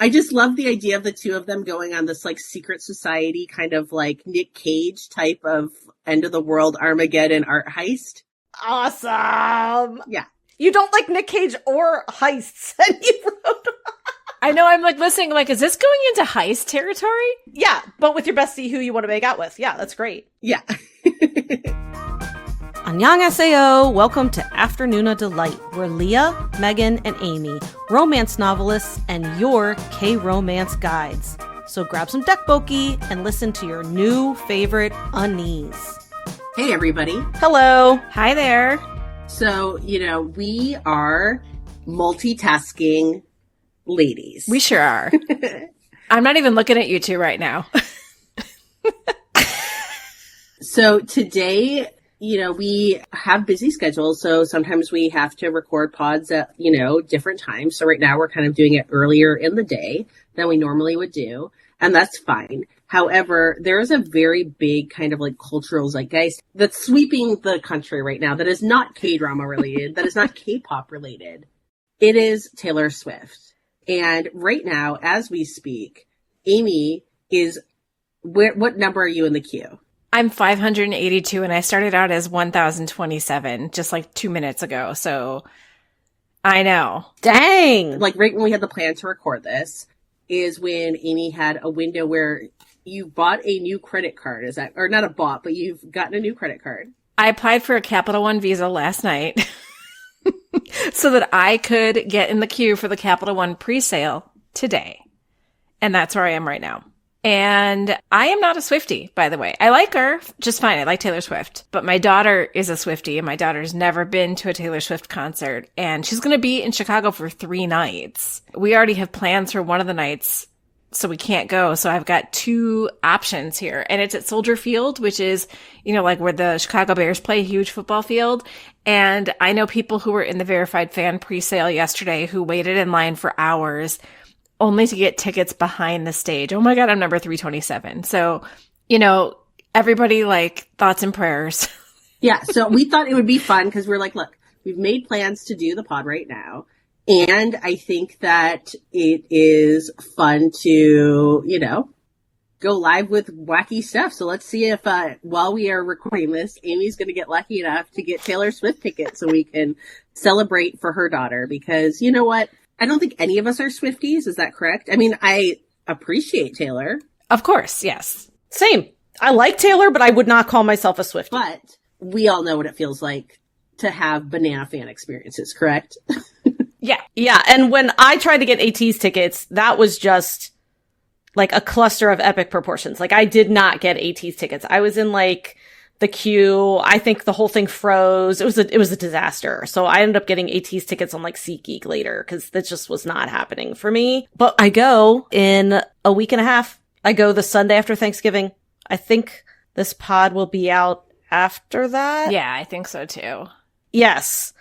I just love the idea of the two of them going on this like secret society kind of like Nick Cage type of end of the world Armageddon art heist. Awesome. Yeah. You don't like Nick Cage or heists, and you wrote. I know, I'm like listening, like, is this going into heist territory? Yeah, but with your bestie who you want to make out with. Yeah, that's great. Yeah. 안녕하세요. Welcome to Afternoona Delight, where Leah, Megan, and Amy, romance novelists, and your K-romance guides. So grab some dekboki and listen to your new favorite unease. Hey, everybody. Hello. Hi there. So, we are multitasking ladies. We sure are. I'm not even looking at you two right now. So today, we have busy schedules, so sometimes we have to record pods at, different times. So right now we're kind of doing it earlier in the day than we normally would do, and that's fine. However, there is a very big kind of like cultural zeitgeist that's sweeping the country right now that is not K-drama related, that is not K-pop related. It is Taylor Swift. And right now, as we speak, Amy is, what number are you in the queue? I'm 582 and I started out as 1027 just like 2 minutes ago. So I know. Dang. Like right when we had the plan to record this is when Amy had a window where you bought a new credit card. Is that, or not a bought, but you've gotten a new credit card. I applied for a Capital One Visa last night so that I could get in the queue for the Capital One presale today. And that's where I am right now. And I am not a Swiftie, by the way. I like her just fine. I like Taylor Swift. But my daughter is a Swiftie, and my daughter's never been to a Taylor Swift concert. And she's going to be in Chicago for 3 nights. We already have plans for one of the nights, so we can't go. So I've got 2 options here. And it's at Soldier Field, which is, like where the Chicago Bears play, a huge football field. And I know people who were in the verified fan presale yesterday who waited in line for hours only to get tickets behind the stage. Oh my God, I'm number 327. So, everybody like thoughts and prayers. Yeah. So we thought it would be fun because we're like, look, we've made plans to do the pod right now. And I think that it is fun to, go live with wacky stuff. So let's see if, while we are recording this, Amy's going to get lucky enough to get Taylor Swift tickets so we can celebrate for her daughter. Because you know what? I don't think any of us are Swifties. Is that correct? I mean, I appreciate Taylor. Of course. Yes. Same. I like Taylor, but I would not call myself a Swiftie. But we all know what it feels like to have banana fan experiences, correct? Yeah. Yeah. And when I tried to get AT's tickets, that was just like a cluster of epic proportions. Like I did not get AT's tickets. I was in like the queue. I think the whole thing froze. It was a disaster. So I ended up getting AT's tickets on like SeatGeek later because that just was not happening for me. But I go in a week and a half. I go the Sunday after Thanksgiving. I think this pod will be out after that. Yeah, I think so too. Yes.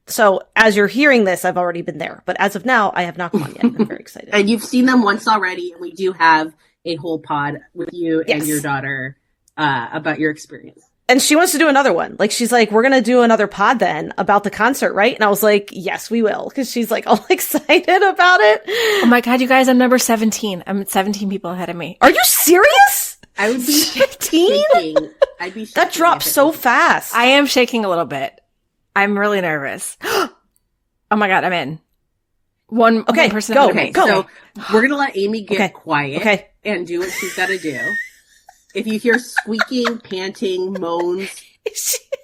So as you're hearing this, I've already been there. But as of now, I have not gone yet. I'm very excited. And you've seen them once already. And we do have a whole pod with you and your daughter about your experience. And she wants to do another one. Like, she's like, we're going to do another pod then about the concert, right? And I was like, yes, we will. Because she's like all excited about it. Oh my God, you guys, I'm number 17. I'm 17 people ahead of me. Are you serious? I would be 15? I'd be that dropped so fast. I am shaking a little bit. I'm really nervous. Oh my God, I'm in. One person. Go. So we're going to let Amy get quiet and do what she's got to do. If you hear squeaking, panting, moans,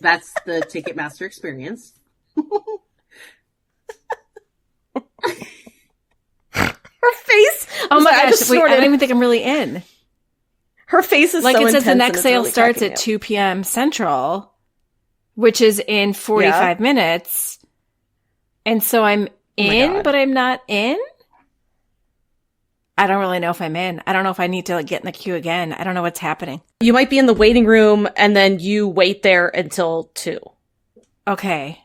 that's the Ticketmaster experience. Her face. Oh my gosh, wait, I don't even think I'm really in. Her face is like so it says intense the next sale really starts at 2 p.m. Central, which is in 45 minutes. And so I'm in, but I'm not in. I don't really know if I'm in. I don't know if I need to get in the queue again. I don't know what's happening. You might be in the waiting room and then you wait there until 2. Okay.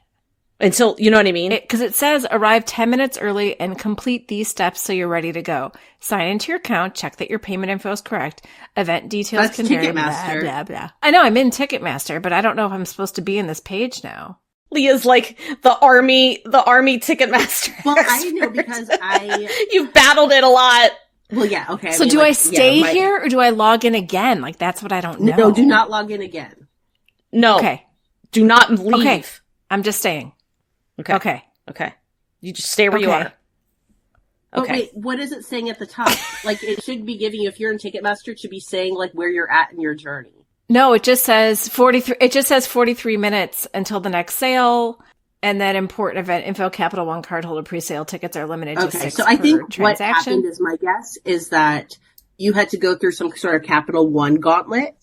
Until, you know what I mean? Because it says arrive 10 minutes early and complete these steps so you're ready to go. Sign into your account, check that your payment info is correct. Event details That's can vary, Ticketmaster. blah, blah, blah. I know I'm in Ticketmaster, but I don't know if I'm supposed to be in this page now. Leah's like the army Ticketmaster. Well, I know because you've battled it a lot. Well, yeah, okay. So do I stay here or do I log in again? Like, that's what I don't know. No, do not log in again. No. Okay. Do not leave. Okay. I'm just staying. Okay. You just stay where you are. But wait, what is it saying at the top? Like, it should be giving you, if you're in Ticketmaster, it should be saying, like, where you're at in your journey. No, it just says 43. It just says 43 minutes until the next sale. And then important event info, Capital One cardholder presale tickets are limited to 6 so I think transaction. What happened is, my guess is that you had to go through some sort of Capital One gauntlet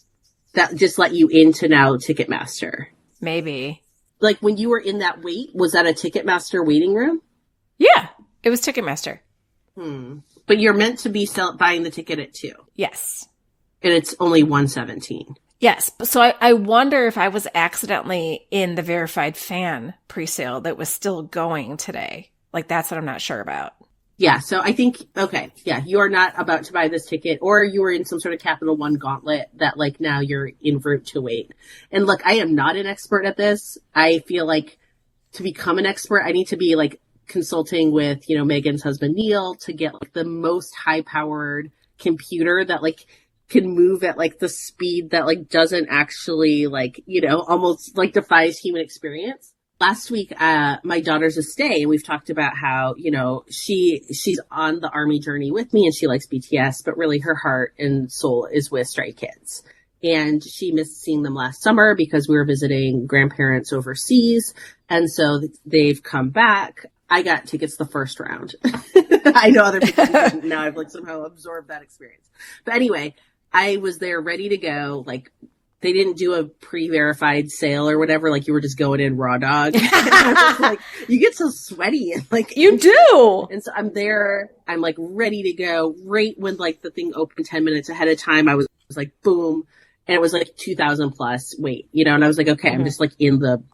that just let you into now Ticketmaster. Maybe. Like, when you were in that wait, was that a Ticketmaster waiting room? Yeah, it was Ticketmaster. But you're meant to be buying the ticket at 2. Yes. And it's only 117. Yes. So I wonder if I was accidentally in the verified fan presale that was still going today. Like, that's what I'm not sure about. Yeah. So I think, you are not about to buy this ticket, or you were in some sort of Capital One gauntlet that, like, now you're en route to wait. And look, I am not an expert at this. I feel like to become an expert, I need to be, like, consulting with, Megan's husband, Neil, to get, like, the most high-powered computer that, like, can move at, like, the speed that, like, doesn't actually, like, almost, like, defies human experience. Last week, my daughter's a stay, and we've talked about how, she's on the army journey with me, and she likes BTS, but really her heart and soul is with Stray Kids. And she missed seeing them last summer because we were visiting grandparents overseas, and so they've come back. I got tickets the first round. I know other people didn't. Now I've, like, somehow absorbed that experience. But anyway, I was there ready to go. Like, they didn't do a pre-verified sale or whatever. Like, you were just going in raw dog. And I was like, you get so sweaty. And, like, you do. And so I'm there. I'm, like, ready to go. Right when, like, the thing opened 10 minutes ahead of time, I was like, boom. And it was like 2,000 plus wait, and I was like, okay, I'm just, like, in the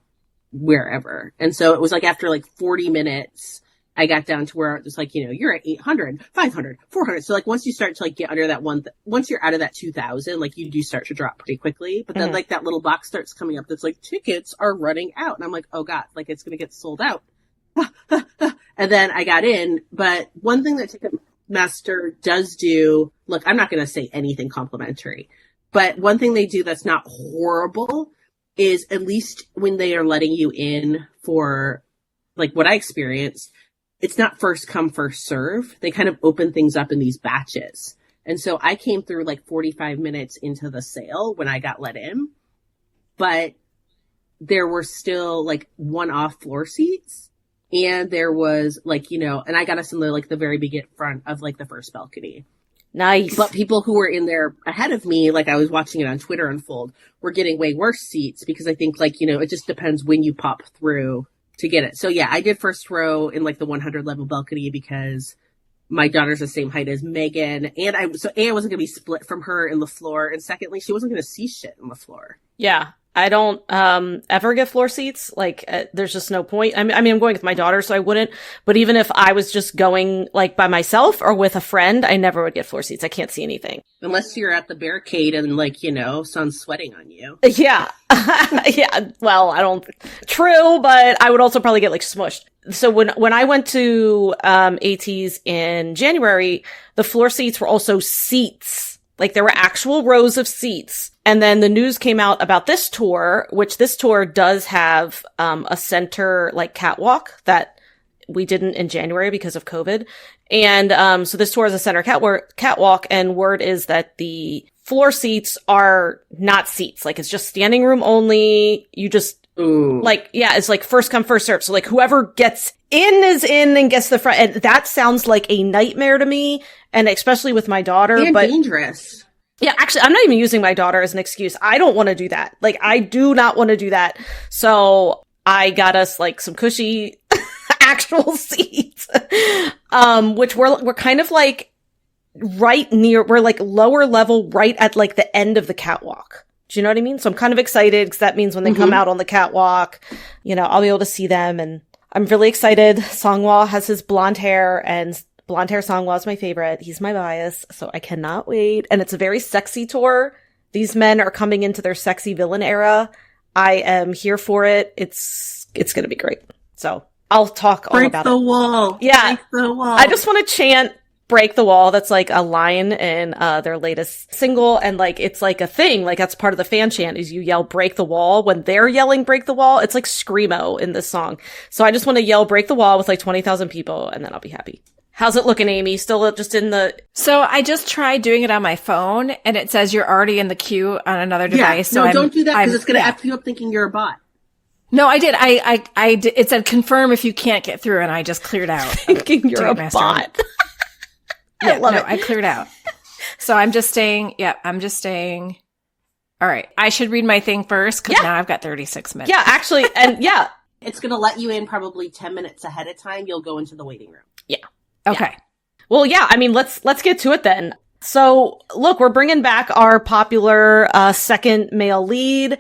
wherever. And so it was like after, like, 40 minutes, I got down to where it was like, you're at 800, 500, 400. So, like, once you start to, like, get under that once you're out of that 2,000, like, you do start to drop pretty quickly. But then, like, that little box starts coming up that's like, tickets are running out. And I'm like, oh God, like, it's going to get sold out. And then I got in. But one thing that Ticketmaster does do, look, I'm not going to say anything complimentary, but one thing they do that's not horrible is, at least when they are letting you in for, like, what I experienced, it's not first come, first serve. They kind of open things up in these batches. And so I came through, like, 45 minutes into the sale when I got let in, but there were still, like, one-off floor seats. And there was, like, and I got us in the very big front of, like, the first balcony. Nice. But people who were in there ahead of me, like, I was watching it on Twitter unfold, were getting way worse seats because I think, like, it just depends when you pop through to get it. So yeah, I did first row in, like, the 100 level balcony because my daughter's the same height as Megan. And I wasn't going to be split from her in the floor. And secondly, she wasn't going to see shit in the floor. Yeah. I don't ever get floor seats. Like, there's just no point. I mean, I'm going with my daughter, so I wouldn't. But even if I was just going, like, by myself or with a friend, I never would get floor seats. I can't see anything. Unless you're at the barricade and, like, sun's sweating on you. Yeah. Yeah. Well, true, but I would also probably get, like, smushed. So when I went to AT's in January, the floor seats were also seats. Like, there were actual rows of seats. And then the news came out about this tour, which this tour does have a center, like, catwalk that we didn't in January because of COVID. And so this tour is a center catwalk, and word is that the floor seats are not seats. Like, it's just standing room only. You just, like, yeah, it's like first come, first serve. So, like, whoever gets in is in and gets the front. And that sounds like a nightmare to me, and especially with my daughter. And but dangerous. Yeah, actually, I'm not even using my daughter as an excuse. I don't want to do that. Like, I do not want to do that. So I got us, like, some cushy actual seats, which we're kind of, like, we're, like, lower level, right at, like, the end of the catwalk. Do you know what I mean? So I'm kind of excited because that means when they come out on the catwalk, I'll be able to see them. And I'm really excited. Songhwa has his blonde hair, and blonde hair Songhwa is my favorite. He's my bias, so I cannot wait. And it's a very sexy tour. These men are coming into their sexy villain era. I am here for it. It's it's going to be great. So I'll talk all about it. Break the wall. Yeah. Break the wall. I just want to chant Break the Wall. That's like a line in their latest single. And like, it's like a thing. Like that's part of the fan chant is you yell Break the Wall when they're yelling Break the Wall. It's like Screamo in this song. So I just want to yell Break the Wall with like 20,000 people and then I'll be happy. How's it looking, Amy? Still just in the... So I just tried doing it on my phone and it says you're already in the queue on another device. No, so don't do that because it's going to F you up thinking you're a bot. No, I did. I did. It said confirm if you can't get through and I just cleared out. Thinking you're a bot. Yeah, I cleared out. So I'm just staying. Yeah, I'm just staying. All right. I should read my thing first because now I've got 36 minutes. Yeah, actually. And yeah. It's going to let you in probably 10 minutes ahead of time. You'll go into the waiting room. Yeah. Okay. Yeah. Well, yeah. I mean, let's get to it then. So look, we're bringing back our popular second male lead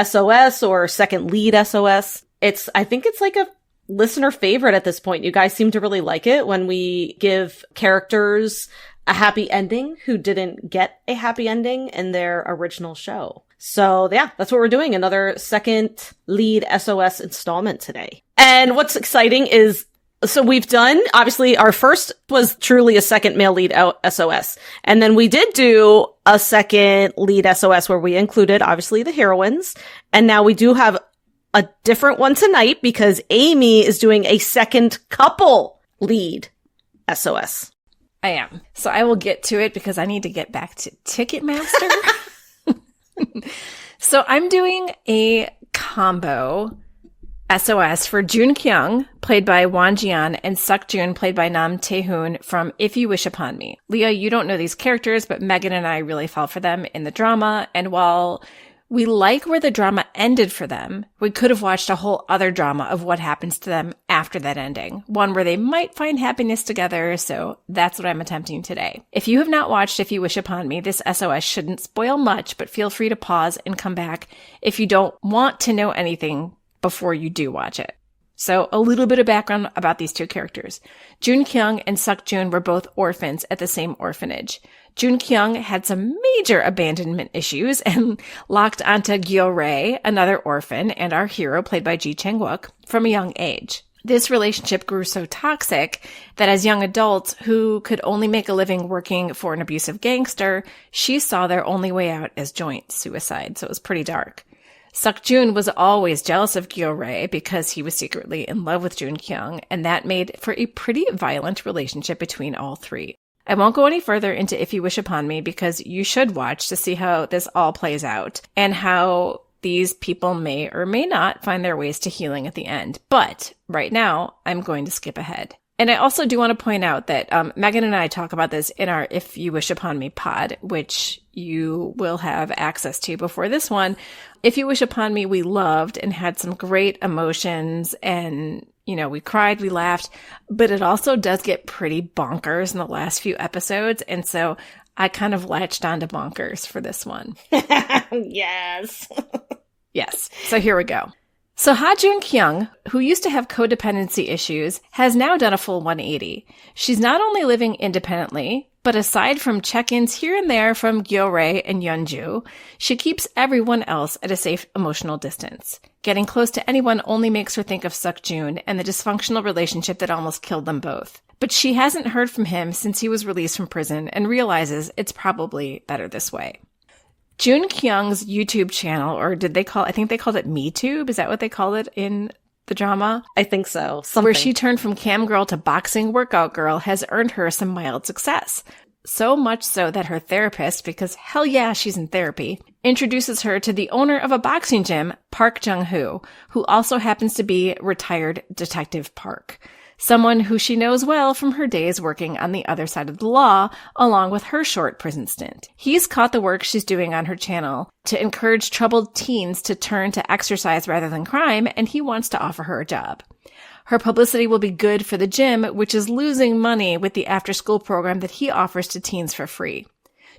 SOS or second lead SOS. I think it's like a listener favorite at this point. You guys seem to really like it when we give characters a happy ending who didn't get a happy ending in their original show. So yeah, that's what we're doing. Another second lead SOS installment today. And what's exciting is, so we've done, obviously our first was truly a second male lead SOS. And then we did do a second lead SOS where we included obviously the heroines. And now we do have a different one tonight because Amy is doing a second couple lead SOS. I am. So I will get to it because I need to get back to Ticketmaster. So I'm doing a combo SOS for Jun Kyung, played by Won Jian, and Suk Jun, played by Nam Tae-hoon from If You Wish Upon Me. Leah, you don't know these characters, but Megan and I really fell for them in the drama, and while we like where the drama ended for them, we could have watched a whole other drama of what happens to them after that ending. One where they might find happiness together, so that's what I'm attempting today. If you have not watched If You Wish Upon Me, this SOS shouldn't spoil much, but feel free to pause and come back if you don't want to know anything before you do watch it. So a little bit of background about these two characters. Jun Kyung and Suk Jun were both orphans at the same orphanage. Jun Kyung had some major abandonment issues and locked onto Gyo Rae, another orphan, and our hero, played by Ji Chang-wook, from a young age. This relationship grew so toxic that as young adults who could only make a living working for an abusive gangster, she saw their only way out as joint suicide, so it was pretty dark. Suk Jun was always jealous of Gyo Rae because he was secretly in love with Jun Kyung, and that made for a pretty violent relationship between all three. I won't go any further into If You Wish Upon Me because you should watch to see how this all plays out and how these people may or may not find their ways to healing at the end. But right now, I'm going to skip ahead. And I also do want to point out that Megan and I talk about this in our If You Wish Upon Me pod, which you will have access to before this one. If You Wish Upon Me, we loved and had some great emotions and, you know, we cried, we laughed, but it also does get pretty bonkers in the last few episodes. And so I kind of latched onto bonkers for this one. Yes. Yes. So here we go. So Ha Jun Kyung, who used to have codependency issues, has now done a full 180. She's not only living independently, but aside from check-ins here and there from Gyo Rae and Yeonju, she keeps everyone else at a safe emotional distance. Getting close to anyone only makes her think of Suk Jun and the dysfunctional relationship that almost killed them both. But she hasn't heard from him since he was released from prison and realizes it's probably better this way. Jun Kyung's YouTube channel, or I think they called it MeTube. Is that what they called it in the drama? I think so. Something. Where she turned from cam girl to boxing workout girl has earned her some mild success. So much so that her therapist, because hell yeah, she's in therapy, introduces her to the owner of a boxing gym, Park Jung-hoo, who also happens to be retired Detective Park. Someone who she knows well from her days working on the other side of the law, along with her short prison stint. He's caught the work she's doing on her channel to encourage troubled teens to turn to exercise rather than crime, and he wants to offer her a job. Her publicity will be good for the gym, which is losing money with the after-school program that he offers to teens for free.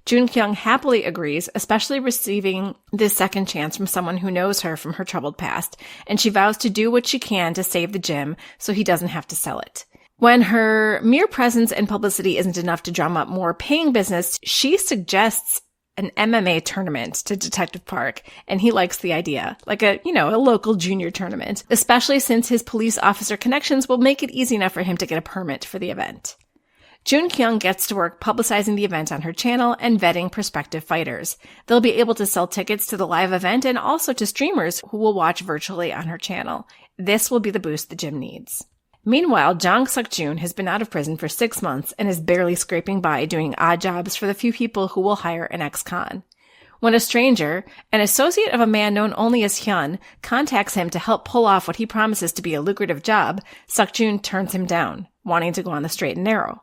Jun Kyung happily agrees, especially receiving this second chance from someone who knows her from her troubled past, and she vows to do what she can to save the gym so he doesn't have to sell it. When her mere presence and publicity isn't enough to drum up more paying business, she suggests an MMA tournament to Detective Park, and he likes the idea, like a local junior tournament, especially since his police officer connections will make it easy enough for him to get a permit for the event. Jun Kyung gets to work publicizing the event on her channel and vetting prospective fighters. They'll be able to sell tickets to the live event and also to streamers who will watch virtually on her channel. This will be the boost the gym needs. Meanwhile, Jang Suk-jun has been out of prison for 6 months and is barely scraping by doing odd jobs for the few people who will hire an ex-con. When a stranger, an associate of a man known only as Hyun, contacts him to help pull off what he promises to be a lucrative job, Suk-jun turns him down, wanting to go on the straight and narrow.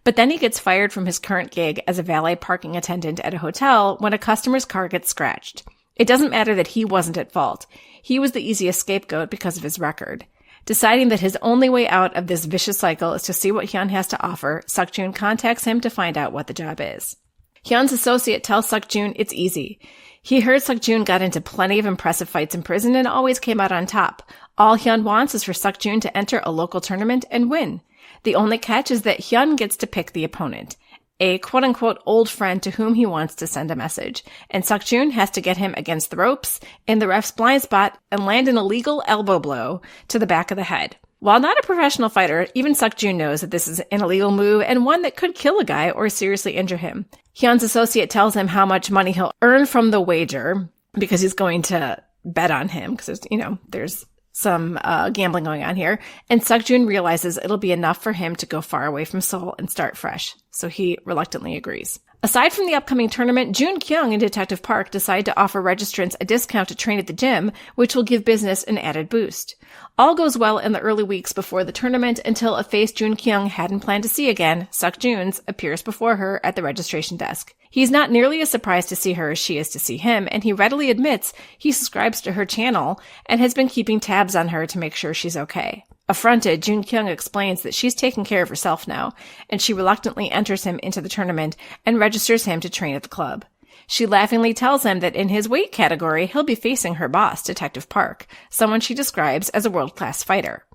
But then he gets fired from his current gig as a valet parking attendant at a hotel when a customer's car gets scratched. It doesn't matter that he wasn't at fault. He was the easiest scapegoat because of his record. Deciding that his only way out of this vicious cycle is to see what Hyun has to offer, Suk-jun contacts him to find out what the job is. Hyun's associate tells Suk-jun it's easy. He heard Suk-jun got into plenty of impressive fights in prison and always came out on top. All Hyun wants is for Suk-jun to enter a local tournament and win. The only catch is that Hyun gets to pick the opponent, a quote-unquote old friend to whom he wants to send a message, and Suk-jun has to get him against the ropes, in the ref's blind spot, and land an illegal elbow blow to the back of the head. While not a professional fighter, even Suk-jun knows that this is an illegal move and one that could kill a guy or seriously injure him. Hyun's associate tells him how much money he'll earn from the wager, because he's going to bet on him, because there's some gambling going on here, and Suk-jun realizes it'll be enough for him to go far away from Seoul and start fresh, so he reluctantly agrees. Aside from the upcoming tournament, Jun Kyung and Detective Park decide to offer registrants a discount to train at the gym, which will give business an added boost. All goes well in the early weeks before the tournament until a face Jun Kyung hadn't planned to see again, Suk-jun's, appears before her at the registration desk. He's not nearly as surprised to see her as she is to see him, and he readily admits he subscribes to her channel and has been keeping tabs on her to make sure she's okay. Affronted, Jun Kyung explains that she's taking care of herself now, and she reluctantly enters him into the tournament and registers him to train at the club. She laughingly tells him that in his weight category, he'll be facing her boss, Detective Park, someone she describes as a world-class fighter.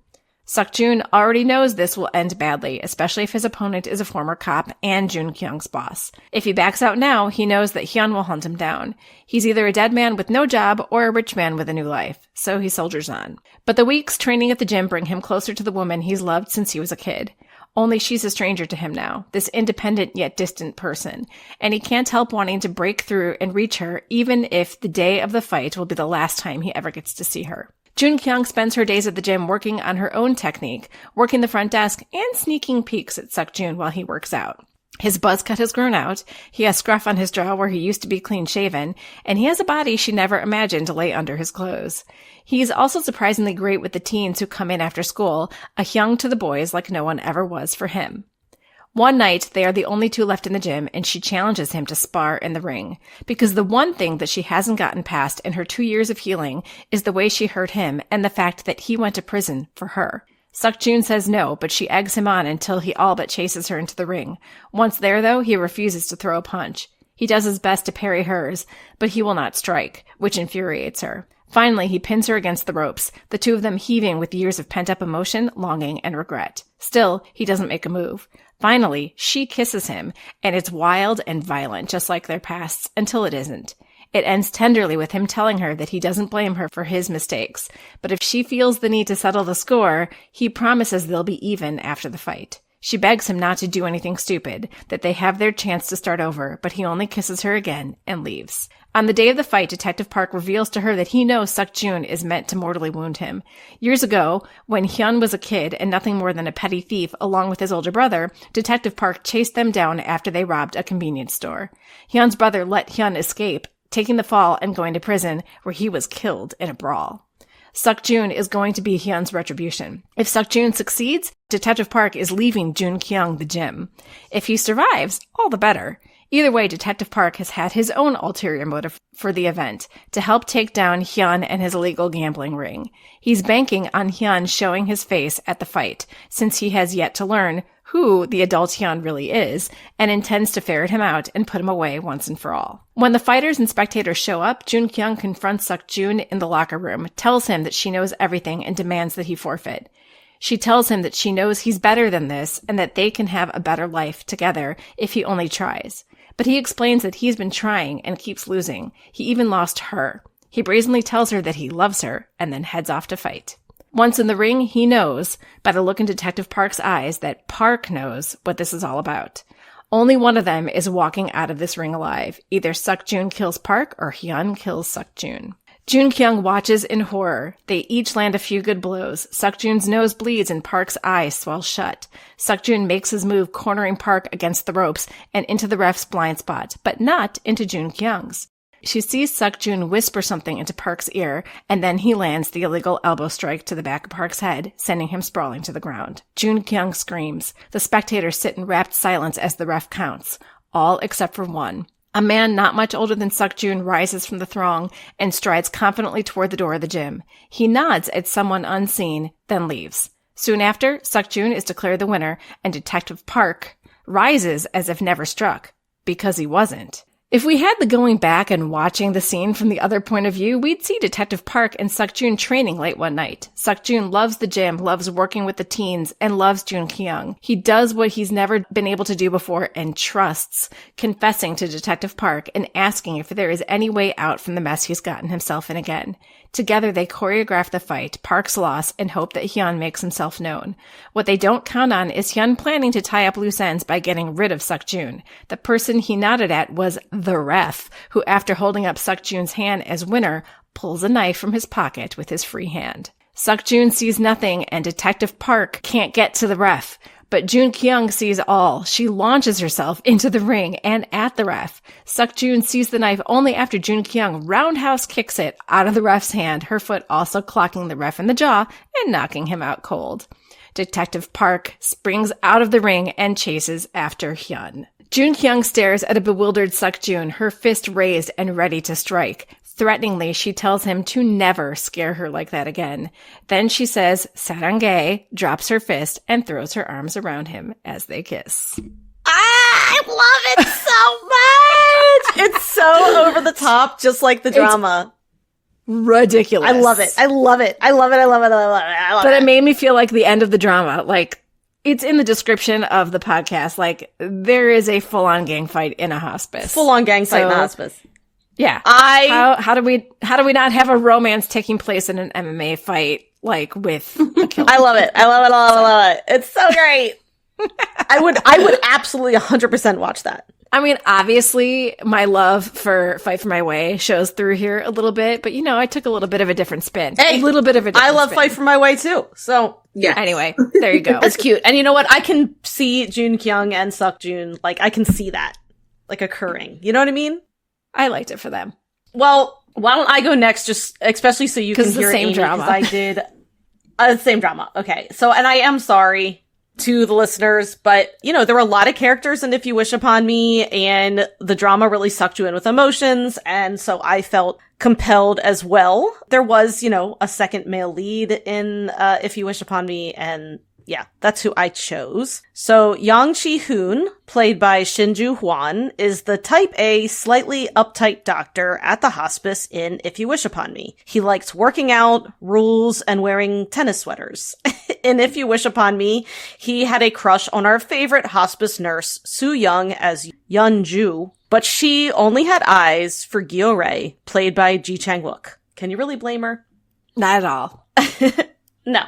Suk-jun already knows this will end badly, especially if his opponent is a former cop and Jun Kyung's boss. If he backs out now, he knows that Hyun will hunt him down. He's either a dead man with no job or a rich man with a new life, so he soldiers on. But the weeks training at the gym bring him closer to the woman he's loved since he was a kid. Only she's a stranger to him now, this independent yet distant person, and he can't help wanting to break through and reach her, even if the day of the fight will be the last time he ever gets to see her. Jun Kyung spends her days at the gym working on her own technique, working the front desk, and sneaking peeks at Suk-jun while he works out. His buzz cut has grown out, he has scruff on his jaw where he used to be clean-shaven, and he has a body she never imagined to lay under his clothes. He's also surprisingly great with the teens who come in after school, a Hyung to the boys like no one ever was for him. One night, they are the only two left in the gym, and she challenges him to spar in the ring. Because the one thing that she hasn't gotten past in her 2 years of healing is the way she hurt him and the fact that he went to prison for her. Suk-jun says no, but she eggs him on until he all but chases her into the ring. Once there, though, he refuses to throw a punch. He does his best to parry hers, but he will not strike, which infuriates her. Finally, he pins her against the ropes, the two of them heaving with years of pent-up emotion, longing, and regret. Still, he doesn't make a move. Finally, she kisses him, and it's wild and violent, just like their pasts, until it isn't. It ends tenderly with him telling her that he doesn't blame her for his mistakes, but if she feels the need to settle the score, he promises they'll be even after the fight. She begs him not to do anything stupid, that they have their chance to start over, but he only kisses her again and leaves. On the day of the fight, Detective Park reveals to her that he knows Suk-jun is meant to mortally wound him. Years ago, when Hyun was a kid and nothing more than a petty thief along with his older brother, Detective Park chased them down after they robbed a convenience store. Hyun's brother let Hyun escape, taking the fall and going to prison, where he was killed in a brawl. Suk-jun is going to be Hyun's retribution. If Suk-jun succeeds, Detective Park is leaving Jun Kyung the gym. If he survives, all the better. Either way, Detective Park has had his own ulterior motive for the event, to help take down Hyun and his illegal gambling ring. He's banking on Hyun showing his face at the fight, since he has yet to learn who the adult Hyun really is, and intends to ferret him out and put him away once and for all. When the fighters and spectators show up, Jun Kyung confronts Suk-jun in the locker room, tells him that she knows everything, and demands that he forfeit. She tells him that she knows he's better than this and that they can have a better life together if he only tries. But he explains that he's been trying and keeps losing. He even lost her. He brazenly tells her that he loves her and then heads off to fight. Once in the ring, he knows, by the look in Detective Park's eyes, that Park knows what this is all about. Only one of them is walking out of this ring alive. Either Suk-Jun kills Park or Hyun kills Suk-Jun. Jun Kyung watches in horror. They each land a few good blows. Suk-Jun's nose bleeds and Park's eyes swell shut. Suk-Jun makes his move, cornering Park against the ropes and into the ref's blind spot, but not into Jun Kyung's. She sees Suk-Jun whisper something into Park's ear, and then he lands the illegal elbow strike to the back of Park's head, sending him sprawling to the ground. Jun Kyung screams. The spectators sit in rapt silence as the ref counts, all except for one. A man not much older than Suk-Jun rises from the throng and strides confidently toward the door of the gym. He nods at someone unseen, then leaves. Soon after, Suk-Jun is declared the winner, and Detective Park rises as if never struck, because he wasn't. If we had the going back and watching the scene from the other point of view, we'd see Detective Park and Suk-Jun training late one night. Suk-Jun loves the gym, loves working with the teens, and loves Jun Kyung. He does what he's never been able to do before and trusts, confessing to Detective Park and asking if there is any way out from the mess he's gotten himself in again. Together, they choreograph the fight, Park's loss, and hope that Hyun makes himself known. What they don't count on is Hyun planning to tie up loose ends by getting rid of Suk-Jun. The person he nodded at was the ref, who, after holding up Suk-Jun's hand as winner, pulls a knife from his pocket with his free hand. Suk-Jun sees nothing, and Detective Park can't get to the ref. But Jun Kyung sees all. She launches herself into the ring and at the ref. Suk-Jun sees the knife only after Jun Kyung roundhouse kicks it out of the ref's hand, her foot also clocking the ref in the jaw and knocking him out cold. Detective Park springs out of the ring and chases after Hyun. Jun Kyung stares at a bewildered Suk-Jun, her fist raised and ready to strike. Threateningly, she tells him to never scare her like that again. Then she says, "Sarangae," drops her fist, and throws her arms around him as they kiss. I love it so much! It's so over the top, just like the drama. Ridiculous. I love it. I love it. I love it. I love it. I love it. I love but it. It made me feel like the end of the drama. Like, it's in the description of the podcast. Like, there is a full-on gang fight in a hospice. Full-on gang fight in a hospice. Yeah. How do we not have a romance taking place in an MMA fight, like, with a killer? I love it. I love it. I love it. I love it. It's so great. I would absolutely 100% watch that. I mean, obviously, my love for Fight for My Way shows through here a little bit, but, you know, I took a little bit of a different spin. Hey, a little bit of a different I love spin. Fight for My Way, too. So, yeah. Anyway, there you go. It's cute. And you know what? I can see Jun Kyung and Suk-Jun, like, I can see that, like, occurring. You know what I mean? I liked it for them. Well, why don't I go next, just especially so you can hear it's the same drama. I did same drama. Okay. So, and I am sorry to the listeners, but, you know, there were a lot of characters in If You Wish Upon Me, and the drama really sucked you in with emotions, and so I felt compelled as well. There was, you know, a second male lead in If You Wish Upon Me, and yeah, that's who I chose. So Yang Chi-hoon, played by Shinju Hwan, is the type A, slightly uptight doctor at the hospice in If You Wish Upon Me. He likes working out, rules, and wearing tennis sweaters. In If You Wish Upon Me, he had a crush on our favorite hospice nurse, Soo Young, as Yeon Ju, but she only had eyes for Gyo Rae, played by Ji Chang-wook. Can you really blame her? Not at all. No.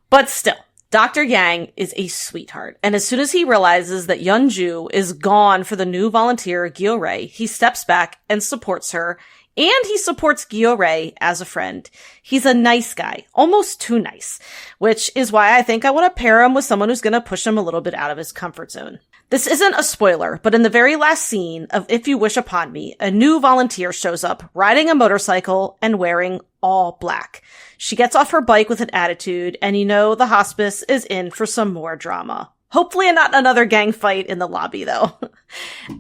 But still. Dr. Yang is a sweetheart, and as soon as he realizes that Yeonju is gone for the new volunteer, Gyo Rae, he steps back and supports her, and he supports Gyo Rae as a friend. He's a nice guy, almost too nice, which is why I think I want to pair him with someone who's going to push him a little bit out of his comfort zone. This isn't a spoiler, but in the very last scene of If You Wish Upon Me, a new volunteer shows up riding a motorcycle and wearing all black. She gets off her bike with an attitude, and you know the hospice is in for some more drama. Hopefully not another gang fight in the lobby, though.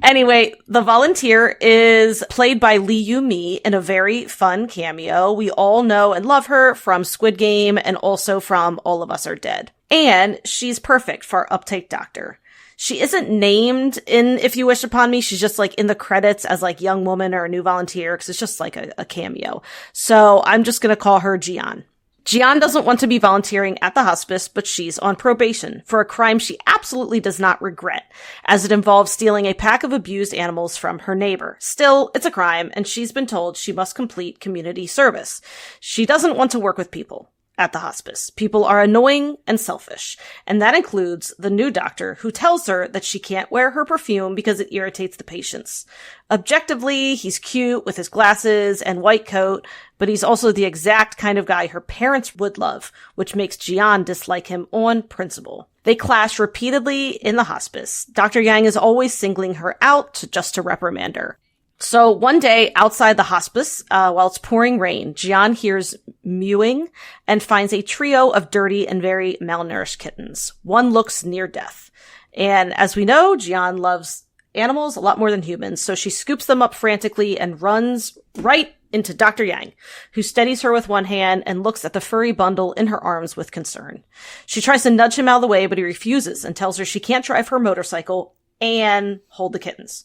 Anyway, the volunteer is played by Lee Yu-mi in a very fun cameo. We all know and love her from Squid Game and also from All of Us Are Dead. And she's perfect for our uptight doctor. She isn't named in If You Wish Upon Me. She's just like in the credits as like young woman or a new volunteer because it's just like a cameo. So I'm just going to call her Jian. Gian doesn't want to be volunteering at the hospice, but she's on probation for a crime she absolutely does not regret, as it involves stealing a pack of abused animals from her neighbor. Still, it's a crime, and she's been told she must complete community service. She doesn't want to work with people at the hospice. People are annoying and selfish, and that includes the new doctor who tells her that she can't wear her perfume because it irritates the patients. Objectively, he's cute with his glasses and white coat, but he's also the exact kind of guy her parents would love, which makes Gian dislike him on principle. They clash repeatedly in the hospice. Dr. Yang is always singling her out just to reprimand her. So one day outside the hospice, while it's pouring rain, Gian hears mewing and finds a trio of dirty and very malnourished kittens. One looks near death. And as we know, Gian loves animals a lot more than humans, so she scoops them up frantically and runs right into Dr. Yang, who steadies her with one hand and looks at the furry bundle in her arms with concern. She tries to nudge him out of the way, but he refuses and tells her she can't drive her motorcycle and hold the kittens.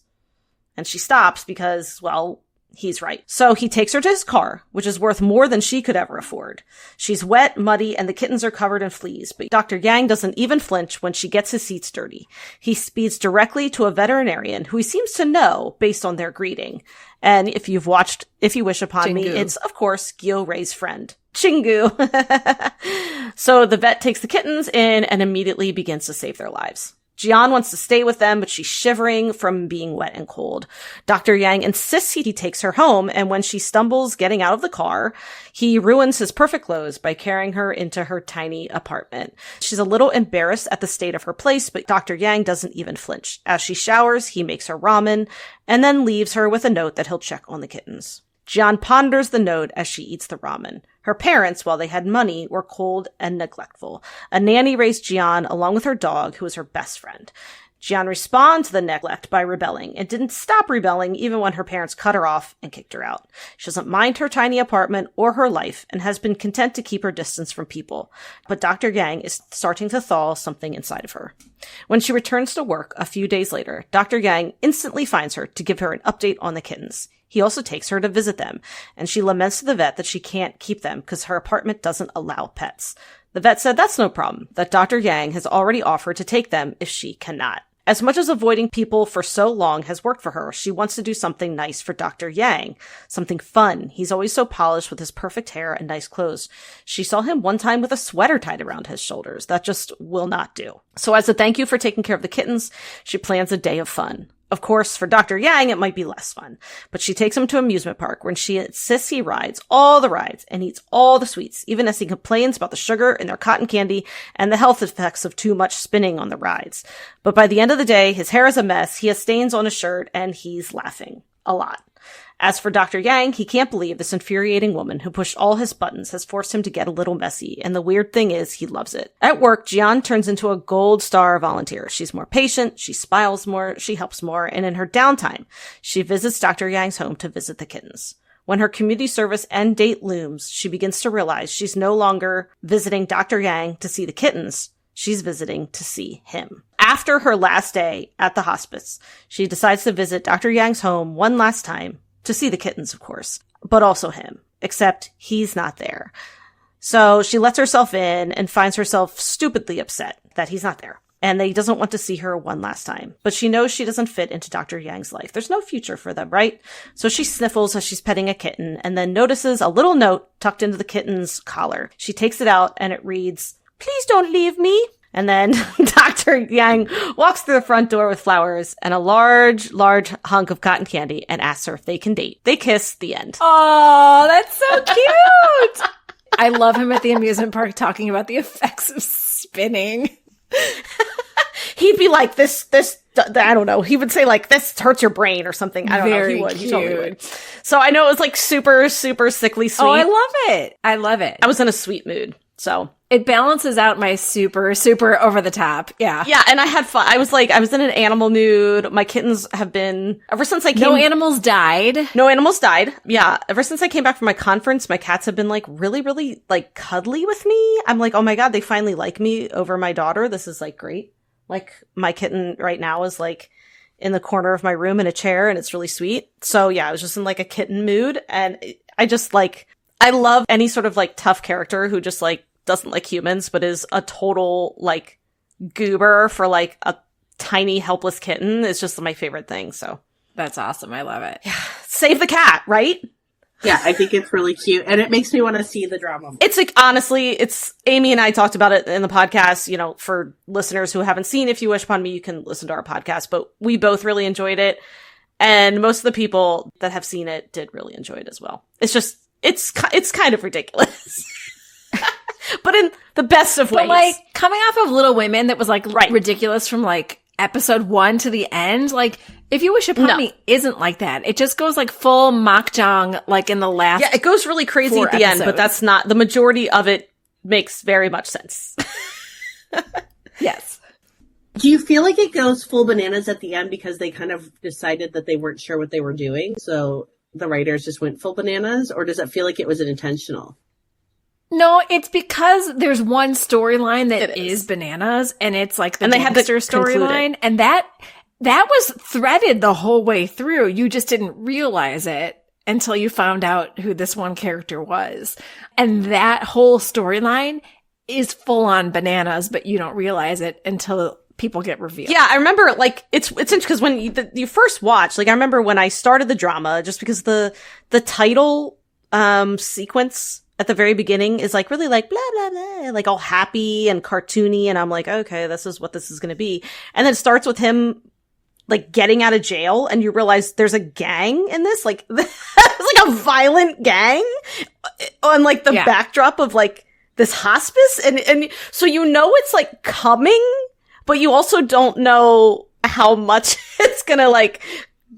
And she stops because, well, he's right. So he takes her to his car, which is worth more than she could ever afford. She's wet, muddy, and the kittens are covered in fleas, but Dr. Yang doesn't even flinch when she gets his seats dirty. He speeds directly to a veterinarian who he seems to know based on their greeting. And if you've watched If You Wish Upon Me, it's, of course, Gyo Ray's friend, Chingu. So the vet takes the kittens in and immediately begins to save their lives. Gian wants to stay with them, but she's shivering from being wet and cold. Dr. Yang insists he takes her home, and when she stumbles getting out of the car, he ruins his perfect clothes by carrying her into her tiny apartment. She's a little embarrassed at the state of her place, but Dr. Yang doesn't even flinch. As she showers, he makes her ramen, and then leaves her with a note that he'll check on the kittens. Gian ponders the note as she eats the ramen. Her parents, while they had money, were cold and neglectful. A nanny raised Gian along with her dog, who was her best friend. Gian responds to the neglect by rebelling, and didn't stop rebelling even when her parents cut her off and kicked her out. She doesn't mind her tiny apartment or her life, and has been content to keep her distance from people. But Dr. Yang is starting to thaw something inside of her. When she returns to work a few days later, Dr. Yang instantly finds her to give her an update on the kittens. He also takes her to visit them, and she laments to the vet that she can't keep them because her apartment doesn't allow pets. The vet said that's no problem, that Dr. Yang has already offered to take them if she cannot. As much as avoiding people for so long has worked for her, she wants to do something nice for Dr. Yang. Something fun. He's always so polished with his perfect hair and nice clothes. She saw him one time with a sweater tied around his shoulders. That just will not do. So as a thank you for taking care of the kittens, she plans a day of fun. Of course, for Dr. Yang, it might be less fun, but she takes him to an amusement park when she insists he rides all the rides and eats all the sweets, even as he complains about the sugar in their cotton candy and the health effects of too much spinning on the rides. But by the end of the day, his hair is a mess, he has stains on his shirt, and he's laughing. A lot. As for Dr. Yang, he can't believe this infuriating woman who pushed all his buttons has forced him to get a little messy, and the weird thing is he loves it. At work, Gian turns into a gold star volunteer. She's more patient, she smiles more, she helps more, and in her downtime, she visits Dr. Yang's home to visit the kittens. When her community service end date looms, she begins to realize she's no longer visiting Dr. Yang to see the kittens, she's visiting to see him. After her last day at the hospice, she decides to visit Dr. Yang's home one last time, to see the kittens, of course, but also him, except he's not there. So she lets herself in and finds herself stupidly upset that he's not there and that he doesn't want to see her one last time. But she knows she doesn't fit into Dr. Yang's life. There's no future for them, right? So she sniffles as she's petting a kitten and then notices a little note tucked into the kitten's collar. She takes it out and it reads, "Please don't leave me." And then Dr. Yang walks through the front door with flowers and a large hunk of cotton candy and asks her if they can date. They kiss, the end. Oh, that's so cute. I love him at the amusement park talking about the effects of spinning. He'd be like, this, I don't know. He would say like, this hurts your brain or something. I don't know. He would. Cute. He totally would. So I know it was like super, super sickly sweet. Oh, I love it. I love it. I was in a sweet mood. So it balances out my super, super over the top. Yeah. Yeah. And I had fun. I was in an animal mood. My kittens have been, ever since I came. No animals died. No animals died. Yeah. Ever since I came back from my conference, my cats have been like really, really like cuddly with me. I'm like, oh my God, they finally like me over my daughter. This is like great. Like my kitten right now is like in the corner of my room in a chair and it's really sweet. So yeah, I was just in like a kitten mood and I just like, I love any sort of like tough character who just like doesn't like humans, but is a total like goober for like a tiny helpless kitten is just my favorite thing. So that's awesome. I love it. Yeah. Save the cat, right? Yeah, I think it's really cute, and it makes me want to see the drama more. It's like, honestly, it's Amy and I talked about it in the podcast. You know, for listeners who haven't seen If You Wish Upon Me, you can listen to our podcast, but we both really enjoyed it. And most of the people that have seen it did really enjoy it as well. It's just, it's kind of ridiculous. But in the best of ways. But like, coming off of Little Women that was like ridiculous from like episode 1 to the end, like, If You Wish Upon Me isn't like that. It just goes like full makjang, like in the last. Yeah, it goes really crazy at the end, but that's not, the majority of it makes very much sense. Yes. Do you feel like it goes full bananas at the end because they kind of decided that they weren't sure what they were doing? So the writers just went full bananas, or does it feel like it was intentional? No, it's because there's one storyline that is bananas, and it's like the gangster storyline, and that was threaded the whole way through. You just didn't realize it until you found out who this one character was. And that whole storyline is full on bananas, but you don't realize it until people get revealed. Yeah, I remember, like, it's interesting because when you first watch, like, I remember when I started the drama, just because the title sequence at the very beginning is like really like blah, blah, blah, like all happy and cartoony. And I'm like, okay, this is what this is going to be. And then it starts with him like getting out of jail, and you realize there's a gang in this, like, it's like a violent gang on like the backdrop of like this hospice. And so, you know, it's like coming, but you also don't know how much it's going to like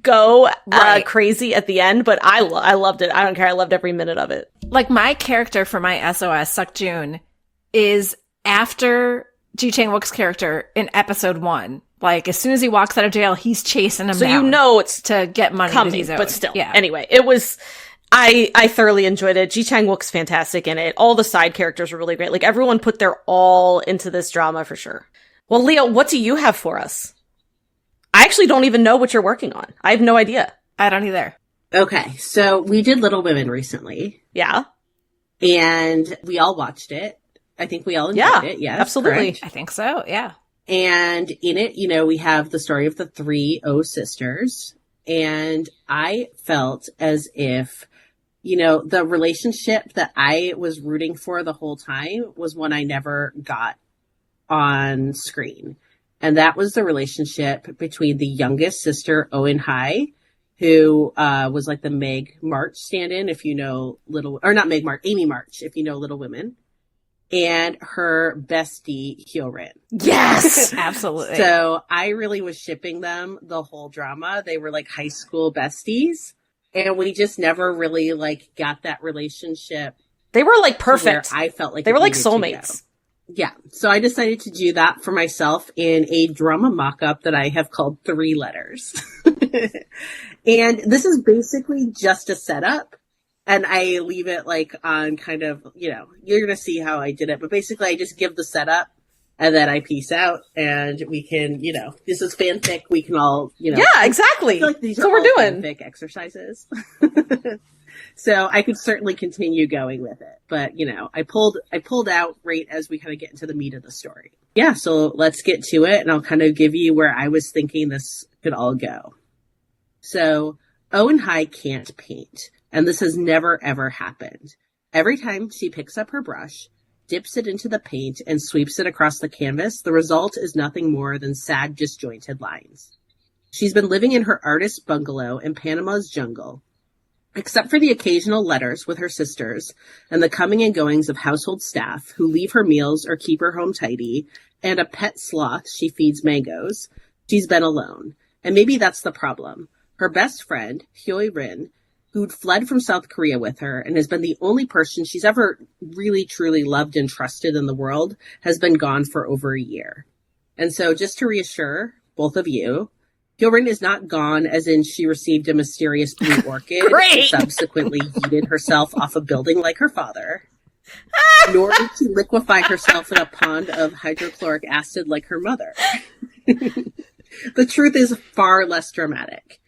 go crazy at the end. But I loved it. I don't care. I loved every minute of it. Like, my character for my SOS, Seok-jun, is after Ji Chang-wook's character in episode 1. Like, as soon as he walks out of jail, he's chasing him down. So you know it's to get money coming, that he's owed. But still. Yeah. Anyway, it was, I thoroughly enjoyed it. Ji Chang-wook's fantastic in it. All the side characters were really great. Like, everyone put their all into this drama for sure. Well, Leo, what do you have for us? I actually don't even know what you're working on. I have no idea. I don't either. Okay, so we did Little Women recently. Yeah. And we all watched it. I think we all enjoyed it. Yes, absolutely. Correct? I think so, yeah. And in it, you know, we have the story of the 3 O sisters. And I felt as if, you know, the relationship that I was rooting for the whole time was one I never got on screen. And that was the relationship between the youngest sister, Owen Hai, who was like the Meg March stand-in, if you know Amy March, if you know Little Women, and her bestie, Hyo-rin. Yes! Absolutely. So I really was shipping them the whole drama. They were like high school besties, and we just never really like got that relationship. They were like perfect. I felt like they were like soulmates. Yeah. So I decided to do that for myself in a drama mock-up that I have called 3 Letters. And this is basically just a setup. And I leave it like on kind of, you know, you're going to see how I did it. But basically I just give the setup and then I peace out, and we can, you know, this is fanfic. We can all, you know. Yeah, exactly. I feel like these That's are what all we're doing. fanfic exercises. So I could certainly continue going with it, but you know, I pulled out right as we kind of get into the meat of the story. Yeah. So let's get to it, and I'll kind of give you where I was thinking this could all go. So Owen Hai can't paint, and this has never ever happened. Every time she picks up her brush, dips it into the paint, and sweeps it across the canvas, the result is nothing more than sad, disjointed lines. She's been living in her artist bungalow in Panama's jungle. Except for the occasional letters with her sisters and the coming and goings of household staff who leave her meals or keep her home tidy, and a pet sloth she feeds mangoes, she's been alone. And maybe that's the problem. Her best friend, Hyo-rin, who'd fled from South Korea with her and has been the only person she's ever really truly loved and trusted in the world, has been gone for over a year. And so just to reassure both of you, Hyo-rin is not gone as in she received a mysterious blue orchid and subsequently yeeted herself off a building like her father. Nor did she liquefy herself in a pond of hydrochloric acid like her mother. The truth is far less dramatic.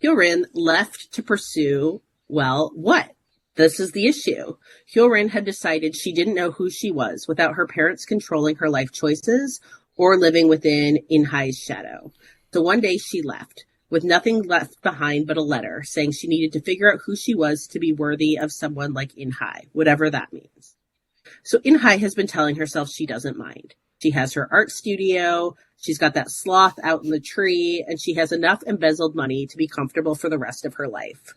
Hyo-rin left to pursue, well, what? This is the issue. Hyo-rin had decided she didn't know who she was without her parents controlling her life choices or living within In-hai's shadow. So one day she left, with nothing left behind but a letter saying she needed to figure out who she was to be worthy of someone like In-hai, whatever that means. So In-hai has been telling herself she doesn't mind. She has her art studio, she's got that sloth out in the tree, and she has enough embezzled money to be comfortable for the rest of her life.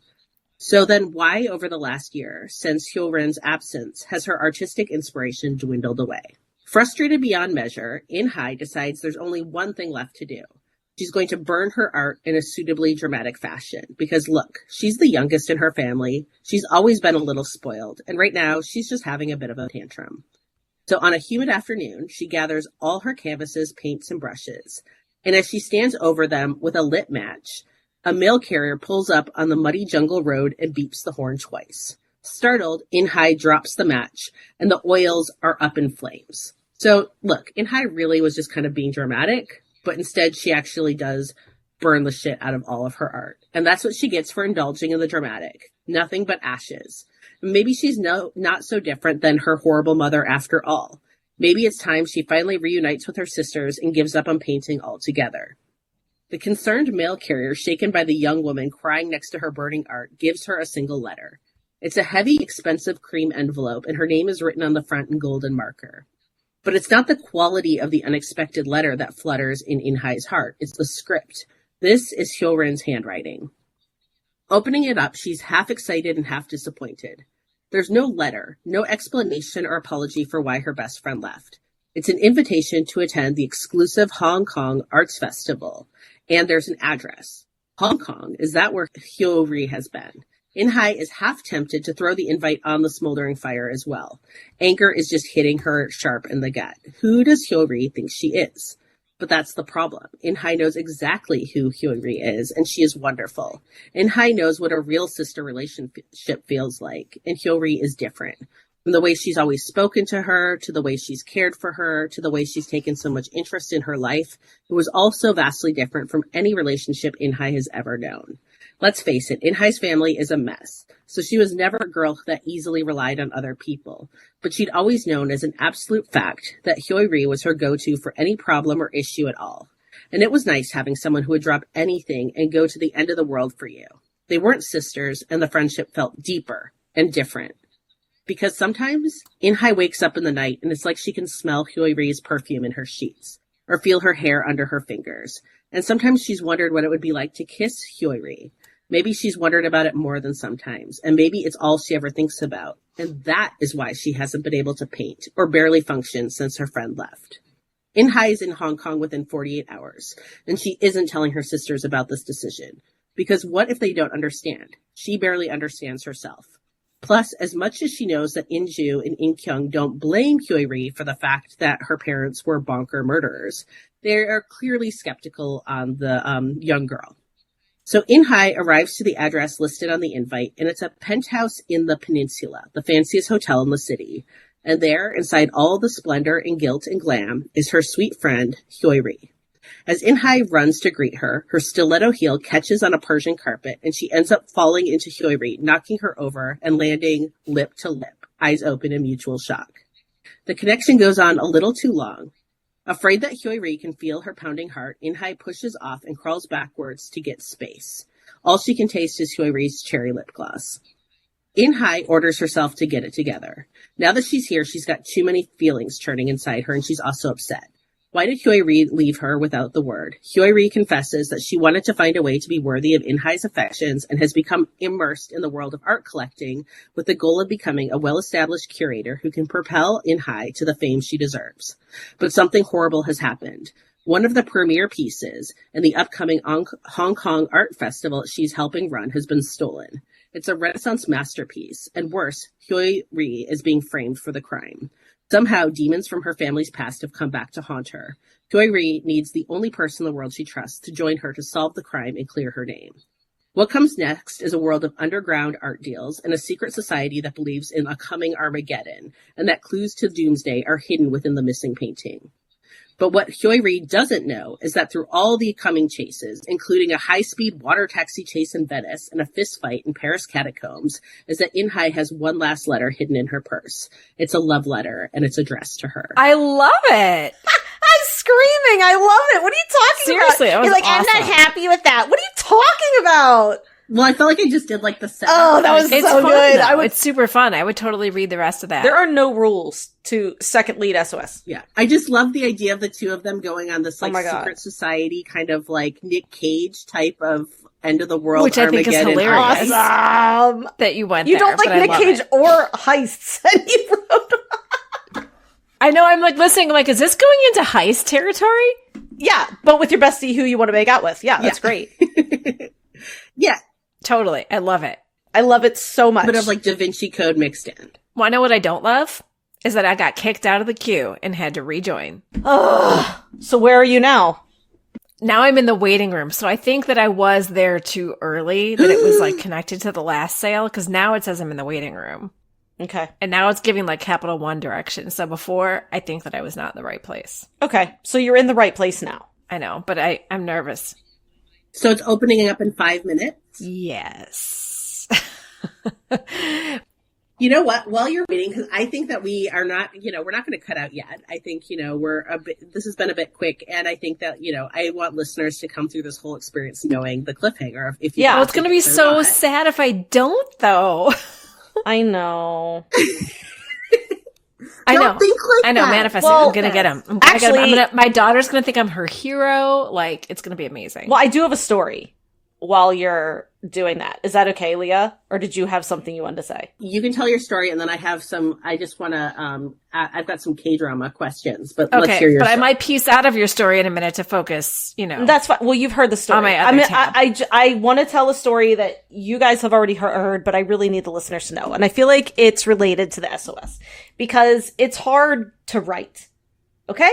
So then why over the last year, since Hyo-rin's absence, has her artistic inspiration dwindled away? Frustrated beyond measure, In-hai decides there's only one thing left to do. She's going to burn her art in a suitably dramatic fashion. Because look, she's the youngest in her family, she's always been a little spoiled, and right now she's just having a bit of a tantrum. So on a humid afternoon, she gathers all her canvases, paints, and brushes. And as she stands over them with a lit match, a mail carrier pulls up on the muddy jungle road and beeps the horn twice. Startled, In-hai drops the match, and the oils are up in flames. So, look, In-hai really was just kind of being dramatic, but instead she actually does burn the shit out of all of her art. And that's what she gets for indulging in the dramatic. Nothing but ashes. Maybe she's not so different than her horrible mother after all. Maybe it's time she finally reunites with her sisters and gives up on painting altogether. The concerned mail carrier, shaken by the young woman crying next to her burning art, gives her a single letter. It's a heavy, expensive cream envelope, and her name is written on the front in golden marker. But it's not the quality of the unexpected letter that flutters in In-hai's heart. It's the script. This is Hyo-rin's handwriting. Opening it up, she's half excited and half disappointed. There's no letter, no explanation or apology for why her best friend left. It's an invitation to attend the exclusive Hong Kong Arts Festival. And there's an address. Hong Kong, is that where Hyo-ri has been? In-hai is half tempted to throw the invite on the smoldering fire as well. Anger is just hitting her sharp in the gut. Who does Hyo-ri think she is? But that's the problem. In-hai knows exactly who Hyo-ri is, and she is wonderful. In-hai knows what a real sister relationship feels like, and Hyo-ri is different. From the way she's always spoken to her, to the way she's cared for her, to the way she's taken so much interest in her life, it was also vastly different from any relationship In-hai has ever known. Let's face it, In-hai's family is a mess, so she was never a girl that easily relied on other people. But she'd always known as an absolute fact that Hyo-ri was her go-to for any problem or issue at all. And it was nice having someone who would drop anything and go to the end of the world for you. They weren't sisters, and the friendship felt deeper and different. Because sometimes In-hai wakes up in the night and it's like she can smell Hyo-ri's perfume in her sheets or feel her hair under her fingers. And sometimes she's wondered what it would be like to kiss Hyo-ri. Maybe she's wondered about it more than sometimes. And maybe it's all she ever thinks about. And that is why she hasn't been able to paint or barely function since her friend left. In-hai is in Hong Kong within 48 hours. And she isn't telling her sisters about this decision. Because what if they don't understand? She barely understands herself. Plus, as much as she knows that In-ju and In-kyung don't blame Hyo-ri for the fact that her parents were bonker murderers, they are clearly skeptical on the young girl. So In-hai arrives to the address listed on the invite, and it's a penthouse in the peninsula, the fanciest hotel in the city. And there, inside all the splendor and guilt and glam, is her sweet friend, Hyo-ri. As In-hai runs to greet her, her stiletto heel catches on a Persian carpet, and she ends up falling into Hyo-ri, knocking her over and landing lip to lip, eyes open in mutual shock. The connection goes on a little too long. Afraid that Hyo-ri can feel her pounding heart, In-hai pushes off and crawls backwards to get space. All she can taste is Hyo-ri's cherry lip gloss. In-hai orders herself to get it together. Now that she's here, she's got too many feelings churning inside her, and she's also upset. Why did Hyo-ri leave her without the word? Hyo-ri confesses that she wanted to find a way to be worthy of In-hai's affections and has become immersed in the world of art collecting with the goal of becoming a well-established curator who can propel In-hai to the fame she deserves. But something horrible has happened. One of the premier pieces in the upcoming Hong Kong Art Festival she's helping run has been stolen. It's a Renaissance masterpiece, and worse, Hyo-ri is being framed for the crime. Somehow, demons from her family's past have come back to haunt her. Hyo-ri needs the only person in the world she trusts to join her to solve the crime and clear her name. What comes next is a world of underground art deals and a secret society that believes in a coming Armageddon, and that clues to doomsday are hidden within the missing painting. But what Hyoiri doesn't know is that through all the coming chases, including a high-speed water taxi chase in Venice and a fistfight in Paris catacombs, is that In-hai has one last letter hidden in her purse. It's a love letter, and it's addressed to her. I love it. I'm screaming. I love it. What are you talking about? Seriously, You're like, awesome. I'm not happy with that. What are you talking about? Well, I felt like I just did like the setup. Oh, that was It's so fun, good. though. It's super fun. I would totally read the rest of that. There are no rules to Second Lead SOS. Yeah. I just love the idea of the two of them going on this like my God. secret society kind of like Nick Cage type of end of the world Which I think is Armageddon. hilarious. Awesome. that you went You there, don't like but I Nick love Cage it. or heists. And you wrote I know. I'm like listening. I'm like, is this going into heist territory? Yeah, but with your bestie who you want to make out with. Yeah, that's great. Yeah. Totally. I love it. I love it so much. Bit of like Da Vinci Code mixed in. Well, I know what I don't love is that I got kicked out of the queue and had to rejoin. Ugh. So where are you now? Now I'm in the waiting room. So I think that I was there too early, that it was like connected to the last sale, because now it says I'm in the waiting room. Okay. And now it's giving like Capital One direction. So before, I think that I was not in the right place. Okay. So you're in the right place now. I know, but I'm nervous. So it's opening up in 5 minutes. Yes. You know what? While you're waiting, because I think that we are not, we're not going to cut out yet. I think, this has been a bit quick. And I think that, I want listeners to come through this whole experience knowing the cliffhanger. If you Well, it's going to be so sad if I don't, though. I know. I know. Don't think like I know. that. Manifesting. Well, I'm gonna get him. actually- My daughter's gonna think I'm her hero. Like, it's gonna be amazing. Well, I do have a story while you're doing that. Is that okay, Leah? Or did you have something you wanted to say? You can tell your story, and then I have I just want to, I've got some K-drama questions, but let's hear Okay, your but story. I might piece out of your story in a minute to focus. That's fine. Well, you've heard the story. On my other tab. I want to tell a story that you guys have already heard, but I really need the listeners to know. And I feel like it's related to the SOS because it's hard to write. Okay?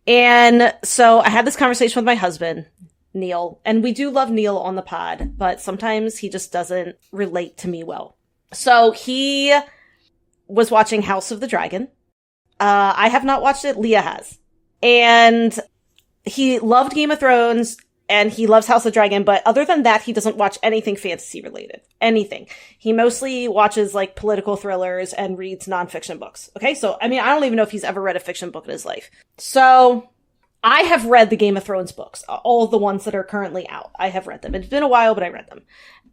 And so I had this conversation with my husband, Neil, and we do love Neil on the pod, but sometimes he just doesn't relate to me well. So he was watching House of the Dragon. I have not watched it. Leah has. And he loved Game of Thrones and he loves House of the Dragon, but other than that, he doesn't watch anything fantasy related. Anything. He mostly watches like political thrillers and reads nonfiction books. Okay. So, I don't even know if he's ever read a fiction book in his life. So I have read the Game of Thrones books, all the ones that are currently out. I have read them. It's been a while, but I read them.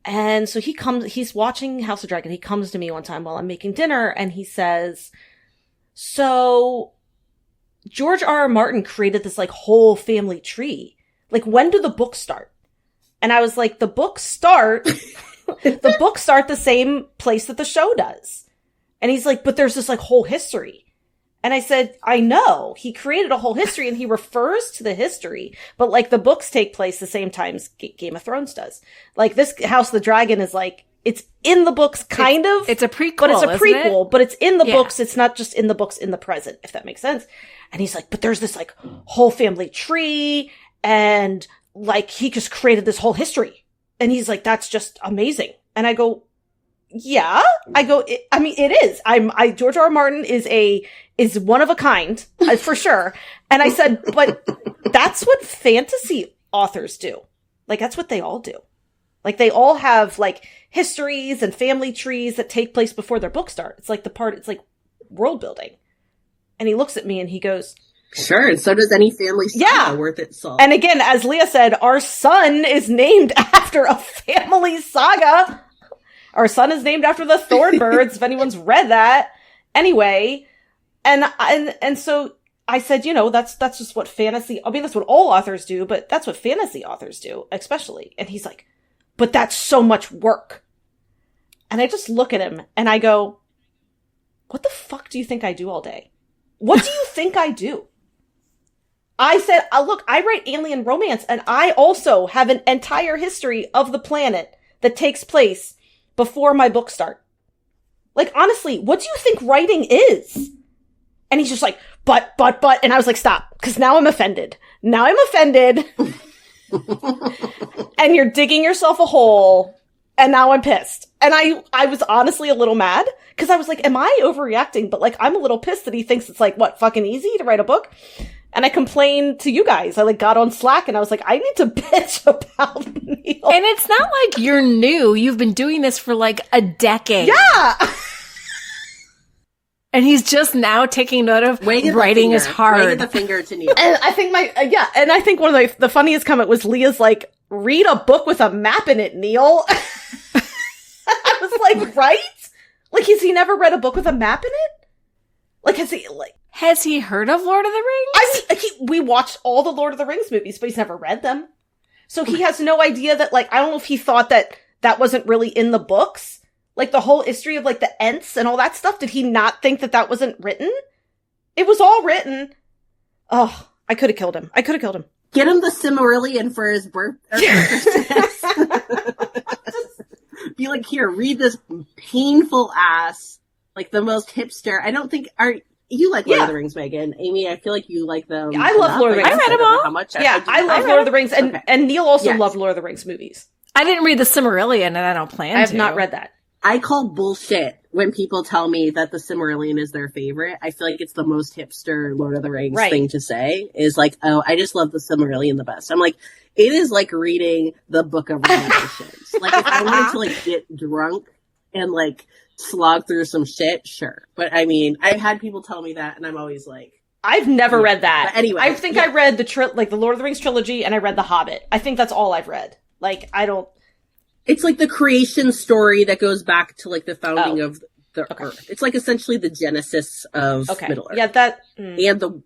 And so he's watching House of Dragon. He comes to me one time while I'm making dinner and he says, so George R.R. Martin created this like whole family tree. Like, when do the books start? And I was like, the books start the same place that the show does. And he's like, but there's this like whole history. And I said, I know he created a whole history and he refers to the history, but like the books take place the same time as Game of Thrones does. Like this House of the Dragon is like, it's in the books kind of. It's a prequel, but it's a prequel, but it's in the Yeah. books. It's not just in the books in the present, if that makes sense. And he's like, but there's this like whole family tree and like he just created this whole history. And he's like, that's just amazing. And I go, yeah, it is. George R. R. Martin is one of a kind, for sure. And I said, but that's what fantasy authors do. Like, that's what they all do. Like, they all have, like, histories and family trees that take place before their books start. It's like it's like world building. And he looks at me and he goes, Sure, and so does any family saga worth its salt. And again, as Leah said, our son is named after a family saga. Our son is named after the Thornbirds, if anyone's read that. Anyway, and so I said, that's just what fantasy, that's what all authors do, but that's what fantasy authors do, especially. And he's like, but that's so much work. And I just look at him and I go, what the fuck do you think I do all day? What do you think I do? I said, look, I write alien romance and I also have an entire history of the planet that takes place before my books start. Like, honestly, what do you think writing is? And he's just like, but, and I was like, stop, because now I'm offended. And you're digging yourself a hole, and now I'm pissed. And I was honestly a little mad, because I was like, am I overreacting? But like, I'm a little pissed that he thinks it's like, what, fucking easy to write a book? And I complained to you guys. I got on Slack and I was like, I need to bitch about Neil. And it's not like you're new. You've been doing this for a decade. Yeah. And he's just now taking note of writing is hard. Waving the finger to Neil. And I think and I think one of the funniest comment was Leah's like, read a book with a map in it, Neil. I was like, right? Has he never read a book with a map in it? Has he heard of Lord of the Rings? I mean, we watched all the Lord of the Rings movies, but he's never read them. So he has no idea that, I don't know if he thought that wasn't really in the books. The whole history of, the Ents and all that stuff. Did he not think that wasn't written? It was all written. Oh, I could have killed him. Get him the Silmarillion for his birthday. Be like, here, read this painful ass, the most hipster. I don't think, you like Lord of the Rings, Megan. Amy, I feel like you like them. I love Lord of the Rings. I read them all. How much I love Lord of the Rings. And Neil also loved Lord of the Rings movies. I didn't read the Silmarillion, and I don't plan to. I have not read that. I call bullshit when people tell me that the Silmarillion is their favorite. I feel like it's the most hipster Lord of the Rings thing to say. Is oh, I just love the Silmarillion the best. I'm like, it is like reading the Book of Revelations. If I wanted to get drunk and slog through some shit, sure. But I mean, I've had people tell me that, and I'm always like, I've never read that. But anyway, I think I read the Lord of the Rings trilogy, and I read The Hobbit. I think that's all I've read. I don't. It's the creation story that goes back to the founding of the Earth. It's essentially the genesis of Middle Earth. Yeah, that and the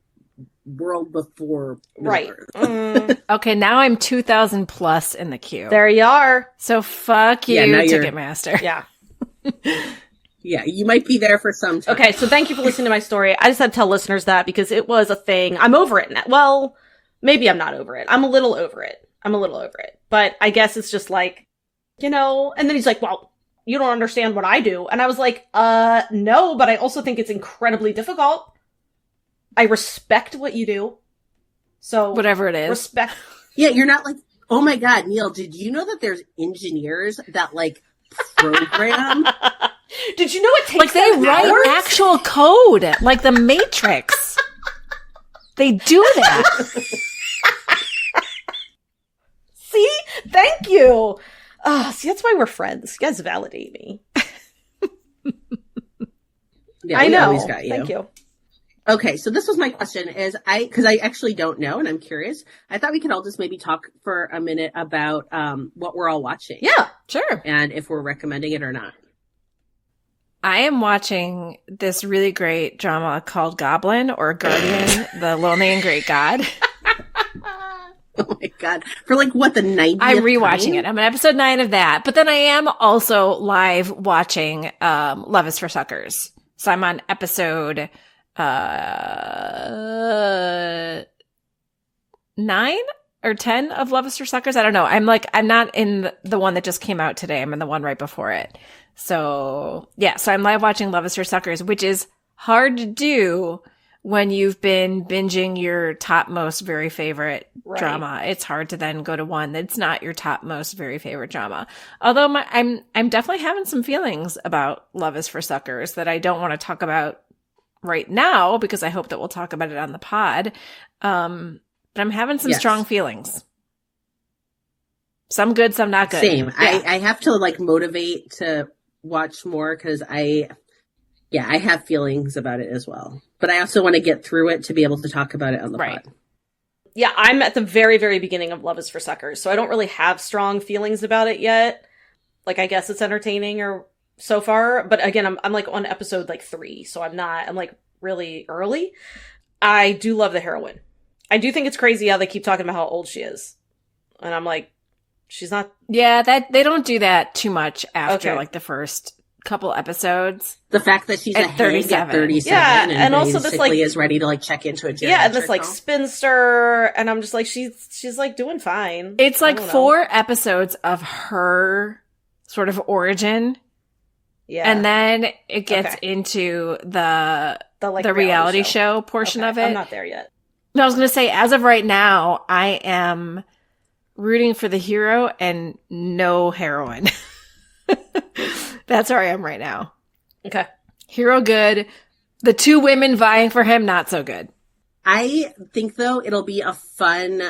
world before Middle Earth. Okay, now I'm 2,000 plus in the queue. There you are. So fuck you, Ticketmaster. Yeah. Yeah, you might be there for some time. Okay, so thank you for listening to my story. I just had to tell listeners that because it was a thing. I'm over it now. Well, maybe I'm not over it. I'm a little over it. But I guess it's just and then he's like, well, you don't understand what I do. And I was like, no, but I also think it's incredibly difficult. I respect what you do. So whatever it is. Respect. Yeah, you're not oh my God, Neil, did you know that there's engineers that program? Did you know it takes they write hours? Actual code, like the Matrix. They do that. See? Thank you. See, that's why we're friends. You guys validate me. Yeah, I know. Always got you. Thank you. Okay, so this was my question because I actually don't know and I'm curious. I thought we could all just maybe talk for a minute about what we're all watching. Yeah, sure. And if we're recommending it or not. I am watching this really great drama called Goblin or Guardian, the Lonely and Great God. Oh my God. For what, the 90th I'm rewatching time? it. I'm on episode 9 of that. But then I am also live watching Love is for Suckers. So I'm on episode 9 or 10 of Love is for Suckers. I don't know. I'm not in the one that just came out today. I'm in the one right before it. So yeah, so I'm live watching Love is for Suckers, which is hard to do when you've been binging your top most very favorite drama. It's hard to then go to one that's not your top most very favorite drama. Although I'm definitely having some feelings about Love is for Suckers that I don't want to talk about right now because I hope that we'll talk about it on the pod. But I'm having some strong feelings. Some good, some not good. Same. Yeah. I have to motivate to watch more because I have feelings about it as well. But I also want to get through it to be able to talk about it on the pod. Yeah, I'm at the very, very beginning of Love is for Suckers, so I don't really have strong feelings about it yet. I guess it's entertaining or so far, but again, I'm on episode 3, so I'm really early. I do love the heroine. I do think it's crazy how they keep talking about how old she is. And I'm like, she's not. Yeah, that they don't do that too much after the first couple episodes. The fact that she's at 37. 37, yeah, and also this is ready to check into a gym. Yeah, and this spinster, and I'm just she's doing fine. It's 4 episodes of her sort of origin. Yeah, and then it gets into the reality show portion of it. I'm not there yet. No, I was going to say, as of right now, I am rooting for the hero and no heroine. That's where I am right now. Okay. Hero good. The 2 women vying for him, not so good. I think, though, it'll be a fun,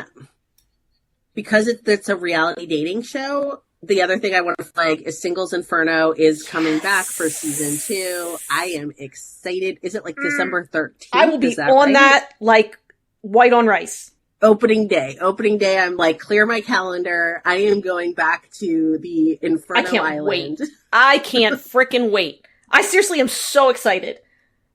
because it's a reality dating show. The other thing I want to flag is Singles Inferno is coming back for season 2. I am excited. Is it like December 13th? I will be on that like white on rice. Opening day. I'm like, clear my calendar. I am going back to the Inferno I can't Island. wait. I can't freaking wait. I seriously am so excited.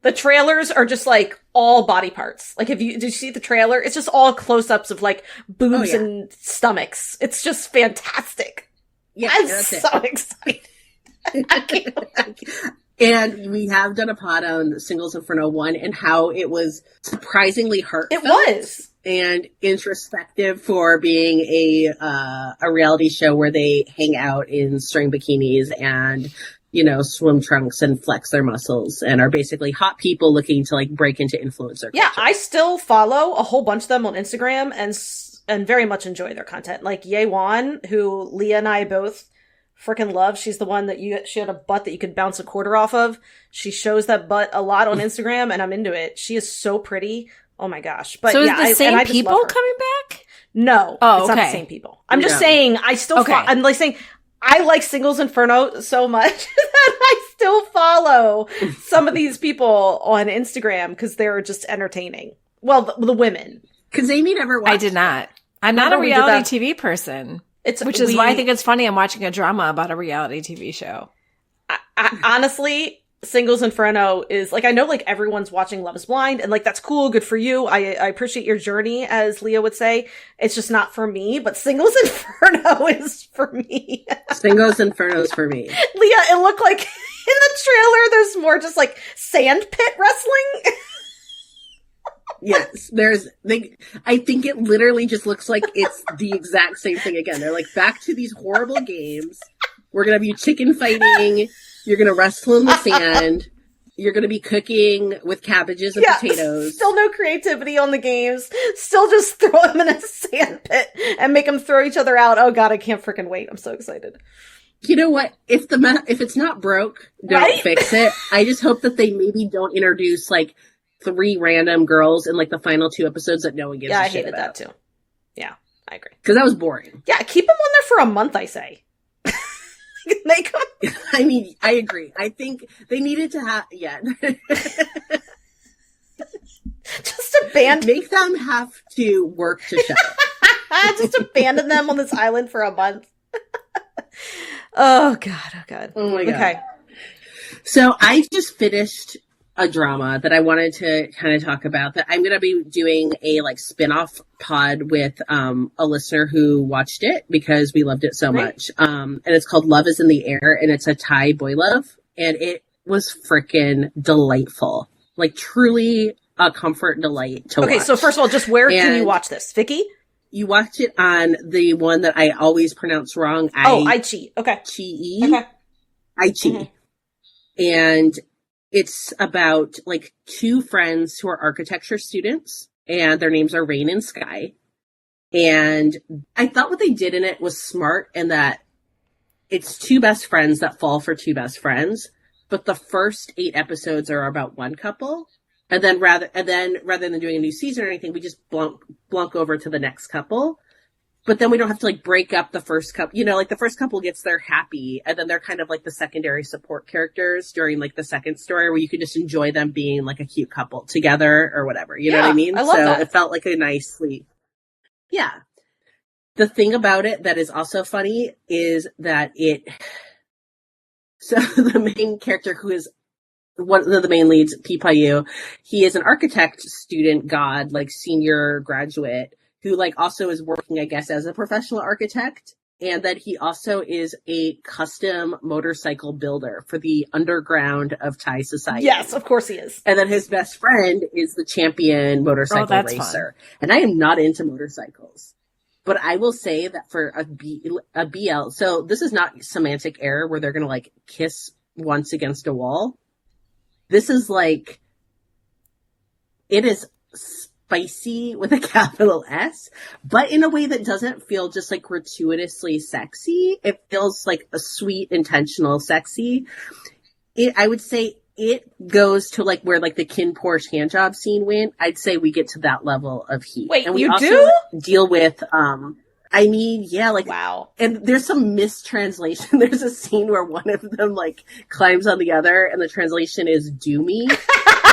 The trailers are just like all body parts. Like, did you see the trailer? It's just all close-ups of like boobs and stomachs. It's just fantastic. Yeah, I'm so excited. I can't wait. And we have done a pod on Singles Inferno 1 and how it was surprisingly heartfelt. It was. And introspective for being a reality show where they hang out in string bikinis and, you know, swim trunks and flex their muscles and are basically hot people looking to like break into influencer culture. Yeah, I still follow a whole bunch of them on Instagram and very much enjoy their content. Like Ye Wan, who Leah and I both freaking love. She's the one that she had a butt that you could bounce a quarter off of. She shows that butt a lot on Instagram and I'm into it. She is so pretty. Oh my gosh. But so yeah, is the same people coming back? No, it's not the same people. I'm just saying, I'm like saying, I like Singles Inferno so much that I still follow some of these people on Instagram because they're just entertaining. Well, the women. Because Amy never watched. I did not. I'm not a reality TV person. Which is why I think it's funny I'm watching a drama about a reality TV show. I honestly, Singles Inferno is like, I know like everyone's watching Love is Blind and like that's cool, good for you. I appreciate your journey, as Leah would say. It's just not for me, but Singles Inferno is for me. Singles Inferno is for me. Leah, it looked like in the trailer there's more just like sand pit wrestling. Yes, I think it literally just looks like it's the exact same thing again. They're like, back to these horrible games. We're going to be chicken fighting. You're going to wrestle in the sand. You're going to be cooking with cabbages and potatoes. Still no creativity on the games. Still just throw them in a sand pit and make them throw each other out. Oh God, I can't freaking wait. I'm so excited. You know what? If it's not broke, don't fix it. I just hope that they maybe don't introduce like 3 random girls in like the final 2 episodes that no one gives a shit about. Yeah, I hated that too. Yeah, I agree. Because that was boring. Yeah, keep them on there for a month, I say. Make them. I mean, I agree. I think they needed to have, just abandon. Make them have to work to show. Just abandon them on this island for a month. Oh God. Oh my God. Okay. So I just finished a drama that I wanted to kind of talk about that I'm going to be doing a like spin-off pod with a listener who watched it because we loved it so much. And it's called Love is in the Air, and it's a Thai boy love, and it was freaking delightful. Like truly a comfort delight to watch. Okay, so first of all, just where can you watch this? Vicky? You watch it on the one that I always pronounce wrong. iQIYI. Okay. Chi. Okay. iQIYI. And it's about like 2 friends who are architecture students, and their names are Rain and Sky. And I thought what they did in it was smart, in that it's 2 best friends that fall for 2 best friends, but the first 8 episodes are about one couple. And then rather than doing a new season or anything, we just blunk over to the next couple. But then we don't have to like break up the first couple, you know, like the first couple gets there happy, and then they're kind of like the secondary support characters during like the second story, where you can just enjoy them being like a cute couple together or whatever. You know what I mean? I love that. It felt like a nice sleep. Yeah. The thing about it that is also funny is that so the main character, who is one of the main leads, Pipayu, he is an architect student god, like senior graduate, who like also is working, I guess, as a professional architect. And that he also is a custom motorcycle builder for the underground of Thai society. Yes, of course he is. And then his best friend is the champion motorcycle racer. Fun. And I am not into motorcycles. But I will say that for a BL, so this is not semantic error where they're going to like kiss once against a wall. This is like, it is spicy with a capital S, but in a way that doesn't feel just like gratuitously sexy. It feels like a sweet, intentional sexy. I would say it goes to like where like the Kin Porsche handjob scene went, I'd say we get to that level of heat. Wait, and we you also do? deal with, I mean, yeah, like, wow. And there's some mistranslation. There's a scene where one of them like climbs on the other and the translation is do me.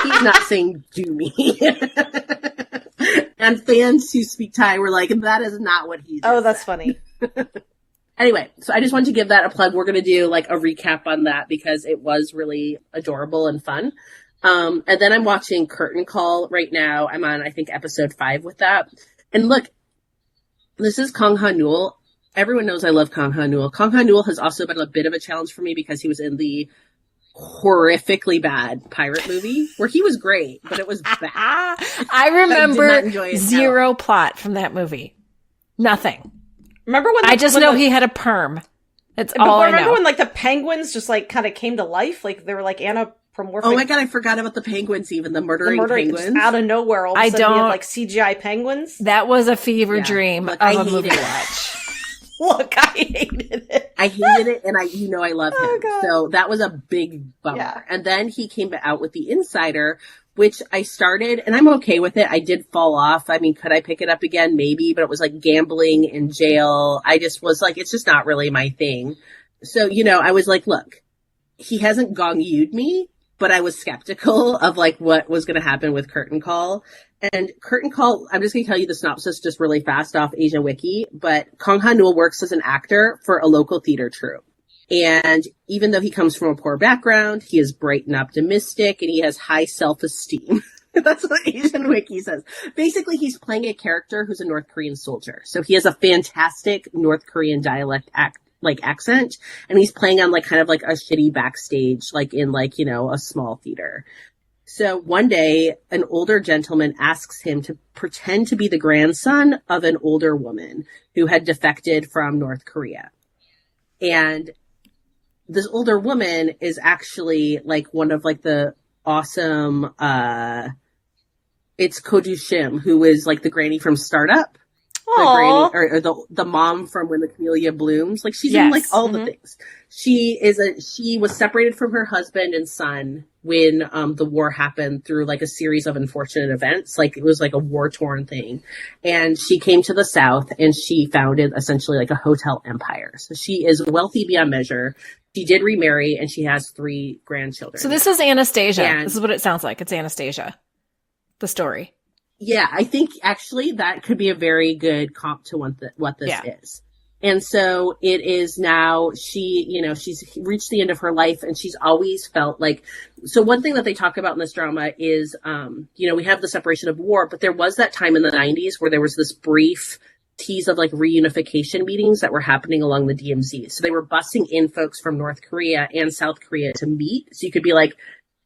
He's not saying do me. And fans who speak Thai were like, that is not what he Oh, that's funny. Anyway, so I just wanted to give that a plug. We're going to do like a recap on that because it was really adorable and fun. And then I'm watching Curtain Call right now. I'm on, I think, episode 5 with that. And look, this is Kang Ha-neul. Everyone knows I love Kang Ha-neul. Kang Ha-neul has also been a bit of a challenge for me because he was in the horrifically bad pirate movie where he was great, but it was bad. I remember zero plot from that movie. Nothing. Remember when I just know he had a perm. That's all I know. Remember when like the penguins just like kind of came to life? Like they were like anthropomorphic. Oh my god, I forgot about the penguins even. The murdering penguins. Out of nowhere, all of a sudden we have like CGI penguins. That was a fever dream of a movie watch. Look, I hated it. I hated it, and I love him. God. So that was a big bummer. Yeah. And then he came out with The Insider, which I started, and I'm okay with it. I did fall off. I mean, could I pick it up again? Maybe, but it was like gambling in jail. I just was like, it's just not really my thing. So, I was like, look, he hasn't gong yu'd me, but I was skeptical of like what was going to happen with Curtain Call. And Curtain Call, I'm just going to tell you the synopsis just really fast off Asia Wiki, but Kang Ha-neul works as an actor for a local theater troupe. And even though he comes from a poor background, he is bright and optimistic, and he has high self-esteem. That's what Asian Wiki says. Basically, he's playing a character who's a North Korean soldier. So he has a fantastic North Korean dialect accent, and he's playing on like kind of like a shitty backstage, like in like, a small theater. So one day, an older gentleman asks him to pretend to be the grandson of an older woman who had defected from North Korea. And this older woman is actually like one of like the awesome, it's Ko Shim, who is like the granny from Startup. Aww. The granny, or the mom from When the Camellia Blooms. Like she's in like all the things. She was separated from her husband and son when the war happened through like a series of unfortunate events. Like it was like a war torn thing. And she came to the South and she founded essentially like a hotel empire. So she is wealthy beyond measure. She did remarry and she has 3 grandchildren. So this is Anastasia. This is what it sounds like. It's Anastasia. The story. Yeah, I think actually that could be a very good comp to what this is. And so it is now she's reached the end of her life and she's always felt like, so one thing that they talk about in this drama is, we have the separation of war, but there was that time in the 90s where there was this brief tease of like reunification meetings that were happening along the DMZ. So they were busing in folks from North Korea and South Korea to meet. So you could be like,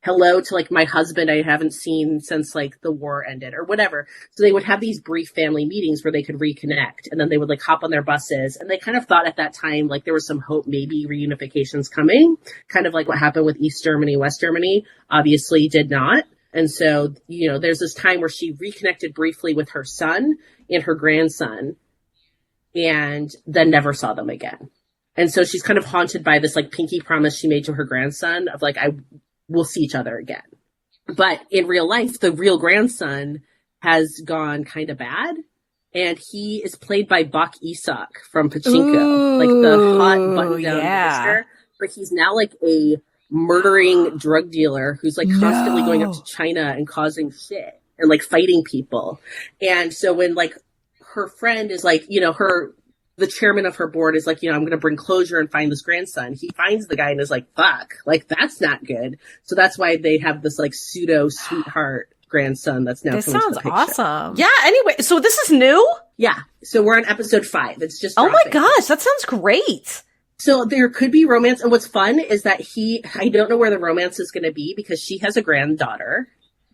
hello to like my husband I haven't seen since like the war ended or whatever. So they would have these brief family meetings where they could reconnect, and then they would like hop on their buses, and they kind of thought at that time like there was some hope maybe reunification's coming, kind of like what happened with East Germany, West Germany, obviously did not. And so, there's this time where she reconnected briefly with her son and her grandson and then never saw them again. And so she's kind of haunted by this like pinky promise she made to her grandson of like, we'll see each other again. But in real life, the real grandson has gone kind of bad. And he is played by Bok Isak from Pachinko, like the hot button-down minister. But he's now like a murdering drug dealer who's like constantly going up to China and causing shit and like fighting people. And so when like her friend is like, the chairman of her board is like, I'm going to bring closure and find this grandson. He finds the guy and is like, fuck, like that's not good. So that's why they have this like pseudo sweetheart grandson that's now. This sounds awesome. Yeah. Anyway, so this is new? Yeah. So we're on episode 5. It's just dropping. Oh my gosh, that sounds great. So there could be romance. And what's fun is that I don't know where the romance is going to be because she has a granddaughter.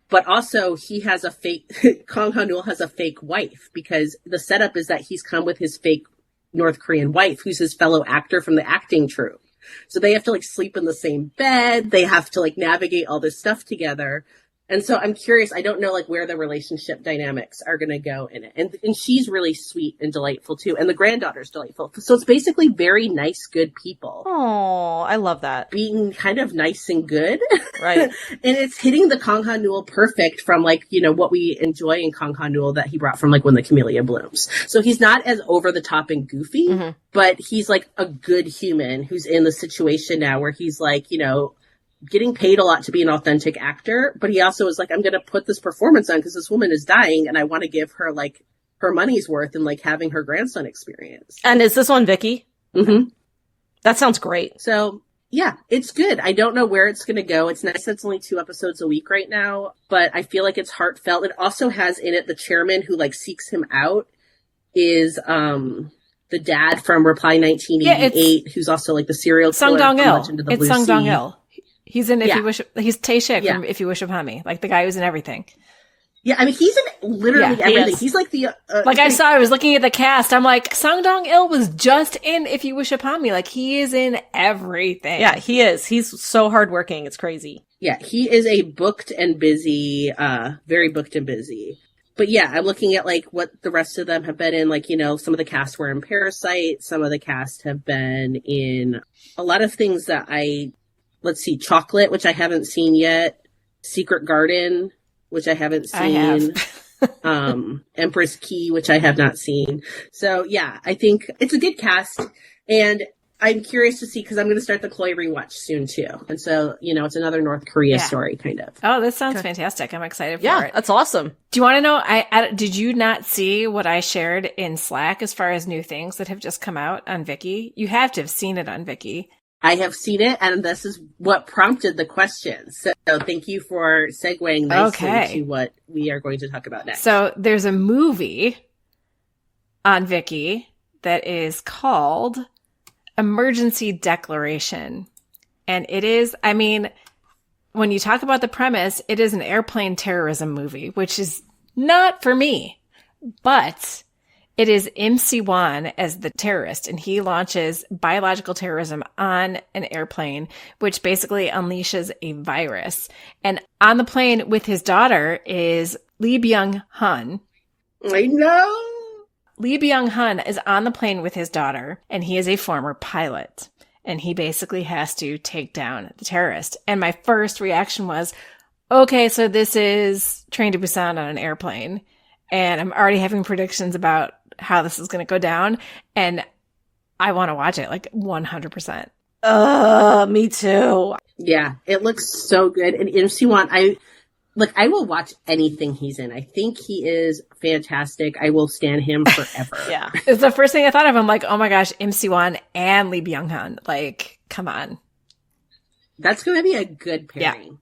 But also he has a fake, Kang Ha-neul has a fake wife because the setup is that he's come with his fake North Korean wife who's his fellow actor from the acting troupe. So they have to like sleep in the same bed. They have to like navigate all this stuff together. And so I'm curious, I don't know like where the relationship dynamics are going to go in it. And she's really sweet and delightful too. And the granddaughter's delightful. So it's basically very nice, good people. Oh, I love that. Being kind of nice and good. Right. And it's hitting the Kong Ha Newell perfect from like, you know, what we enjoy in Kong Ha Newell that he brought from like When the Camellia Blooms. So he's not as over the top and goofy, but he's like a good human who's in the situation now where he's like, you know, getting paid a lot to be an authentic actor, but he also is like, I'm going to put this performance on because this woman is dying and I want to give her like her money's worth and like having her grandson experience. And is this on Vicky? Mm-hmm. That sounds great. So yeah, it's good. I don't know where it's going to go. It's nice that it's only 2 episodes a week right now, but I feel like it's heartfelt. It also has in it the chairman who like seeks him out is the dad from Reply 1988, who's also like the serial killer from Legend of the Blue Sea. It's Sung Dong-il. He's in If You Wish. He's Tae Shik from Yeah. If You Wish Upon Me, like the guy who's in everything. Yeah, I mean, he's in literally everything. He's like the... like I was looking at the cast. I'm like, Sung Dong-il was just in If You Wish Upon Me. Like he is in everything. Yeah, he is. He's so hardworking. It's crazy. Yeah, he is a booked and busy, very booked and busy. But yeah, I'm looking at like what the rest of them have been in. Like, you know, some of the cast were in Parasite. Some of the cast have been in a lot of things that let's see, Chocolate, which I haven't seen yet. Secret Garden, which I haven't seen. I have. Empress Key, which I have not seen. So yeah, I think it's a good cast. And I'm curious to see, because I'm going to start the Chloe rewatch soon too. And so, you know, it's another North Korea story kind of. Oh, this sounds fantastic. I'm excited for it. Yeah, that's awesome. Do you want to know, did you not see what I shared in Slack as far as new things that have just come out on Viki? You have to have seen it on Viki. I have seen it, and this is what prompted the question. So thank you for segueing nicely to what we are going to talk about next. So there's a movie on Viki that is called Emergency Declaration. And it is, I mean, when you talk about the premise, it is an airplane terrorism movie, which is not for me, but it is MC Wan as the terrorist, and he launches biological terrorism on an airplane, which basically unleashes a virus. And on the plane with his daughter is Lee Byung-hun. I know. Lee Byung-hun is on the plane with his daughter, and he is a former pilot. And he basically has to take down the terrorist. And my first reaction was, okay, so this is Train to Busan on an airplane. And I'm already having predictions about how this is going to go down. And I want to watch it, like 100%. Me too. Yeah, it looks so good. And MC Wan, I will watch anything he's in. I think he is fantastic. I will stand him forever. Yeah. It's the first thing I thought of. I'm like, oh my gosh, MC Wan and Lee Byung-hun. Like, come on. That's going to be a good pairing. Yeah.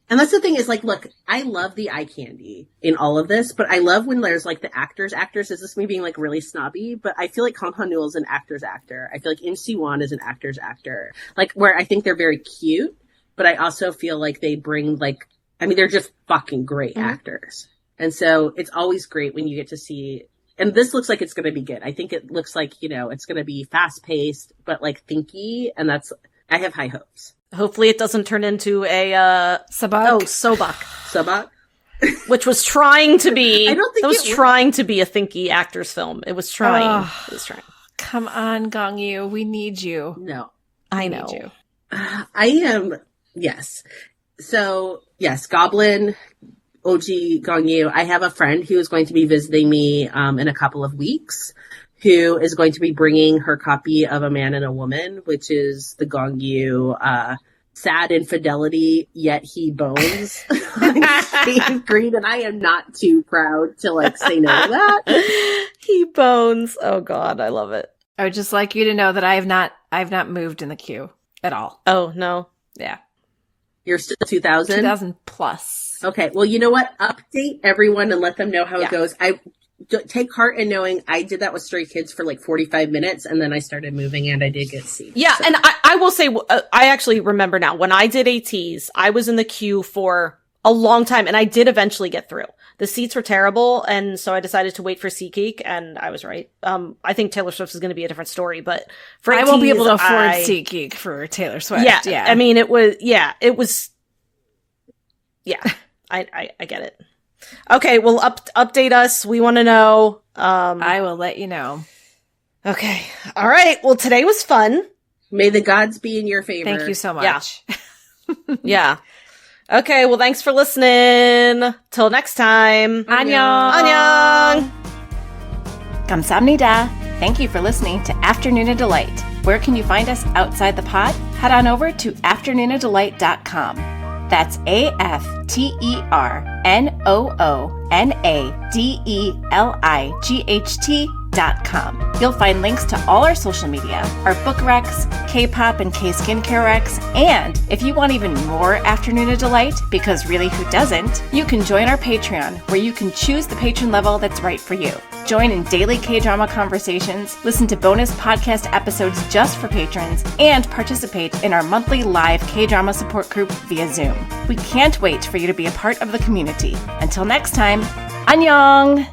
And that's the thing is, like, look, I love the eye candy in all of this, but I love when there's, like, the actors. Is this me being, like, really snobby? But I feel like Kang Ha-newell is an actor's actor. I feel like MC Wan is an actor's actor. Like, where I think they're very cute, but I also feel like they bring, like, I mean, they're just fucking great actors. And so it's always great when you get to see, and this looks like it's going to be good. I think it looks like, you know, it's going to be fast paced, but, like, thinky, and I have high hopes. Hopefully it doesn't turn into a, Sabak. Oh, Sobak. Sabak? Which was trying to be, I don't think it was trying to be a thinky actors film. It was trying. It was trying. Come on, Gong Yu. We need you. No. I know. Need you. I am, yes. So, yes, Goblin, OG Gong Yu. I have a friend who is going to be visiting me in a couple of weeks, who is going to be bringing her copy of A Man and a Woman, which is the Gong Yu sad infidelity, yet he bones shade of green, and I am not too proud to, like, say no to that. He bones. Oh God, I love it. I would just like you to know that I have not moved in the queue at all. Oh no. Yeah. You're still 2000? 2000 plus. Okay, well, you know what? Update everyone and let them know how it goes. I take heart in knowing I did that with Stray Kids for like 45 minutes, and then I started moving, and I did get seats. Yeah, so. And I will say, I actually remember now, when I did ATs, I was in the queue for a long time, and I did eventually get through. The seats were terrible, and so I decided to wait for SeatGeek, and I was right. I think Taylor Swift is going to be a different story, but for ATs, I won't be able to afford SeatGeek for Taylor Swift. Yeah. I mean, it was. I get it. Okay, well, update us. We want to know. I will let you know. Okay. All right. Well, today was fun. May the gods be in your favor. Thank you so much. Yeah. Okay. Well, thanks for listening. Till next time. Annyeong. Annyeong. Kamsahamnida. Thank you for listening to Afternoona Delight. Where can you find us outside the pod? Head on over to afternoonadelight.com. That's AFTERNOONADELIGHT.com. You'll find links to all our social media, our book recs, K-pop and K-skincare recs, and if you want even more Afternoona Delight, because really who doesn't, you can join our Patreon, where you can choose the patron level that's right for you. Join in daily K-drama conversations, listen to bonus podcast episodes just for patrons, and participate in our monthly live K-drama support group via Zoom. We can't wait for you to be a part of the community. Until next time, annyeong!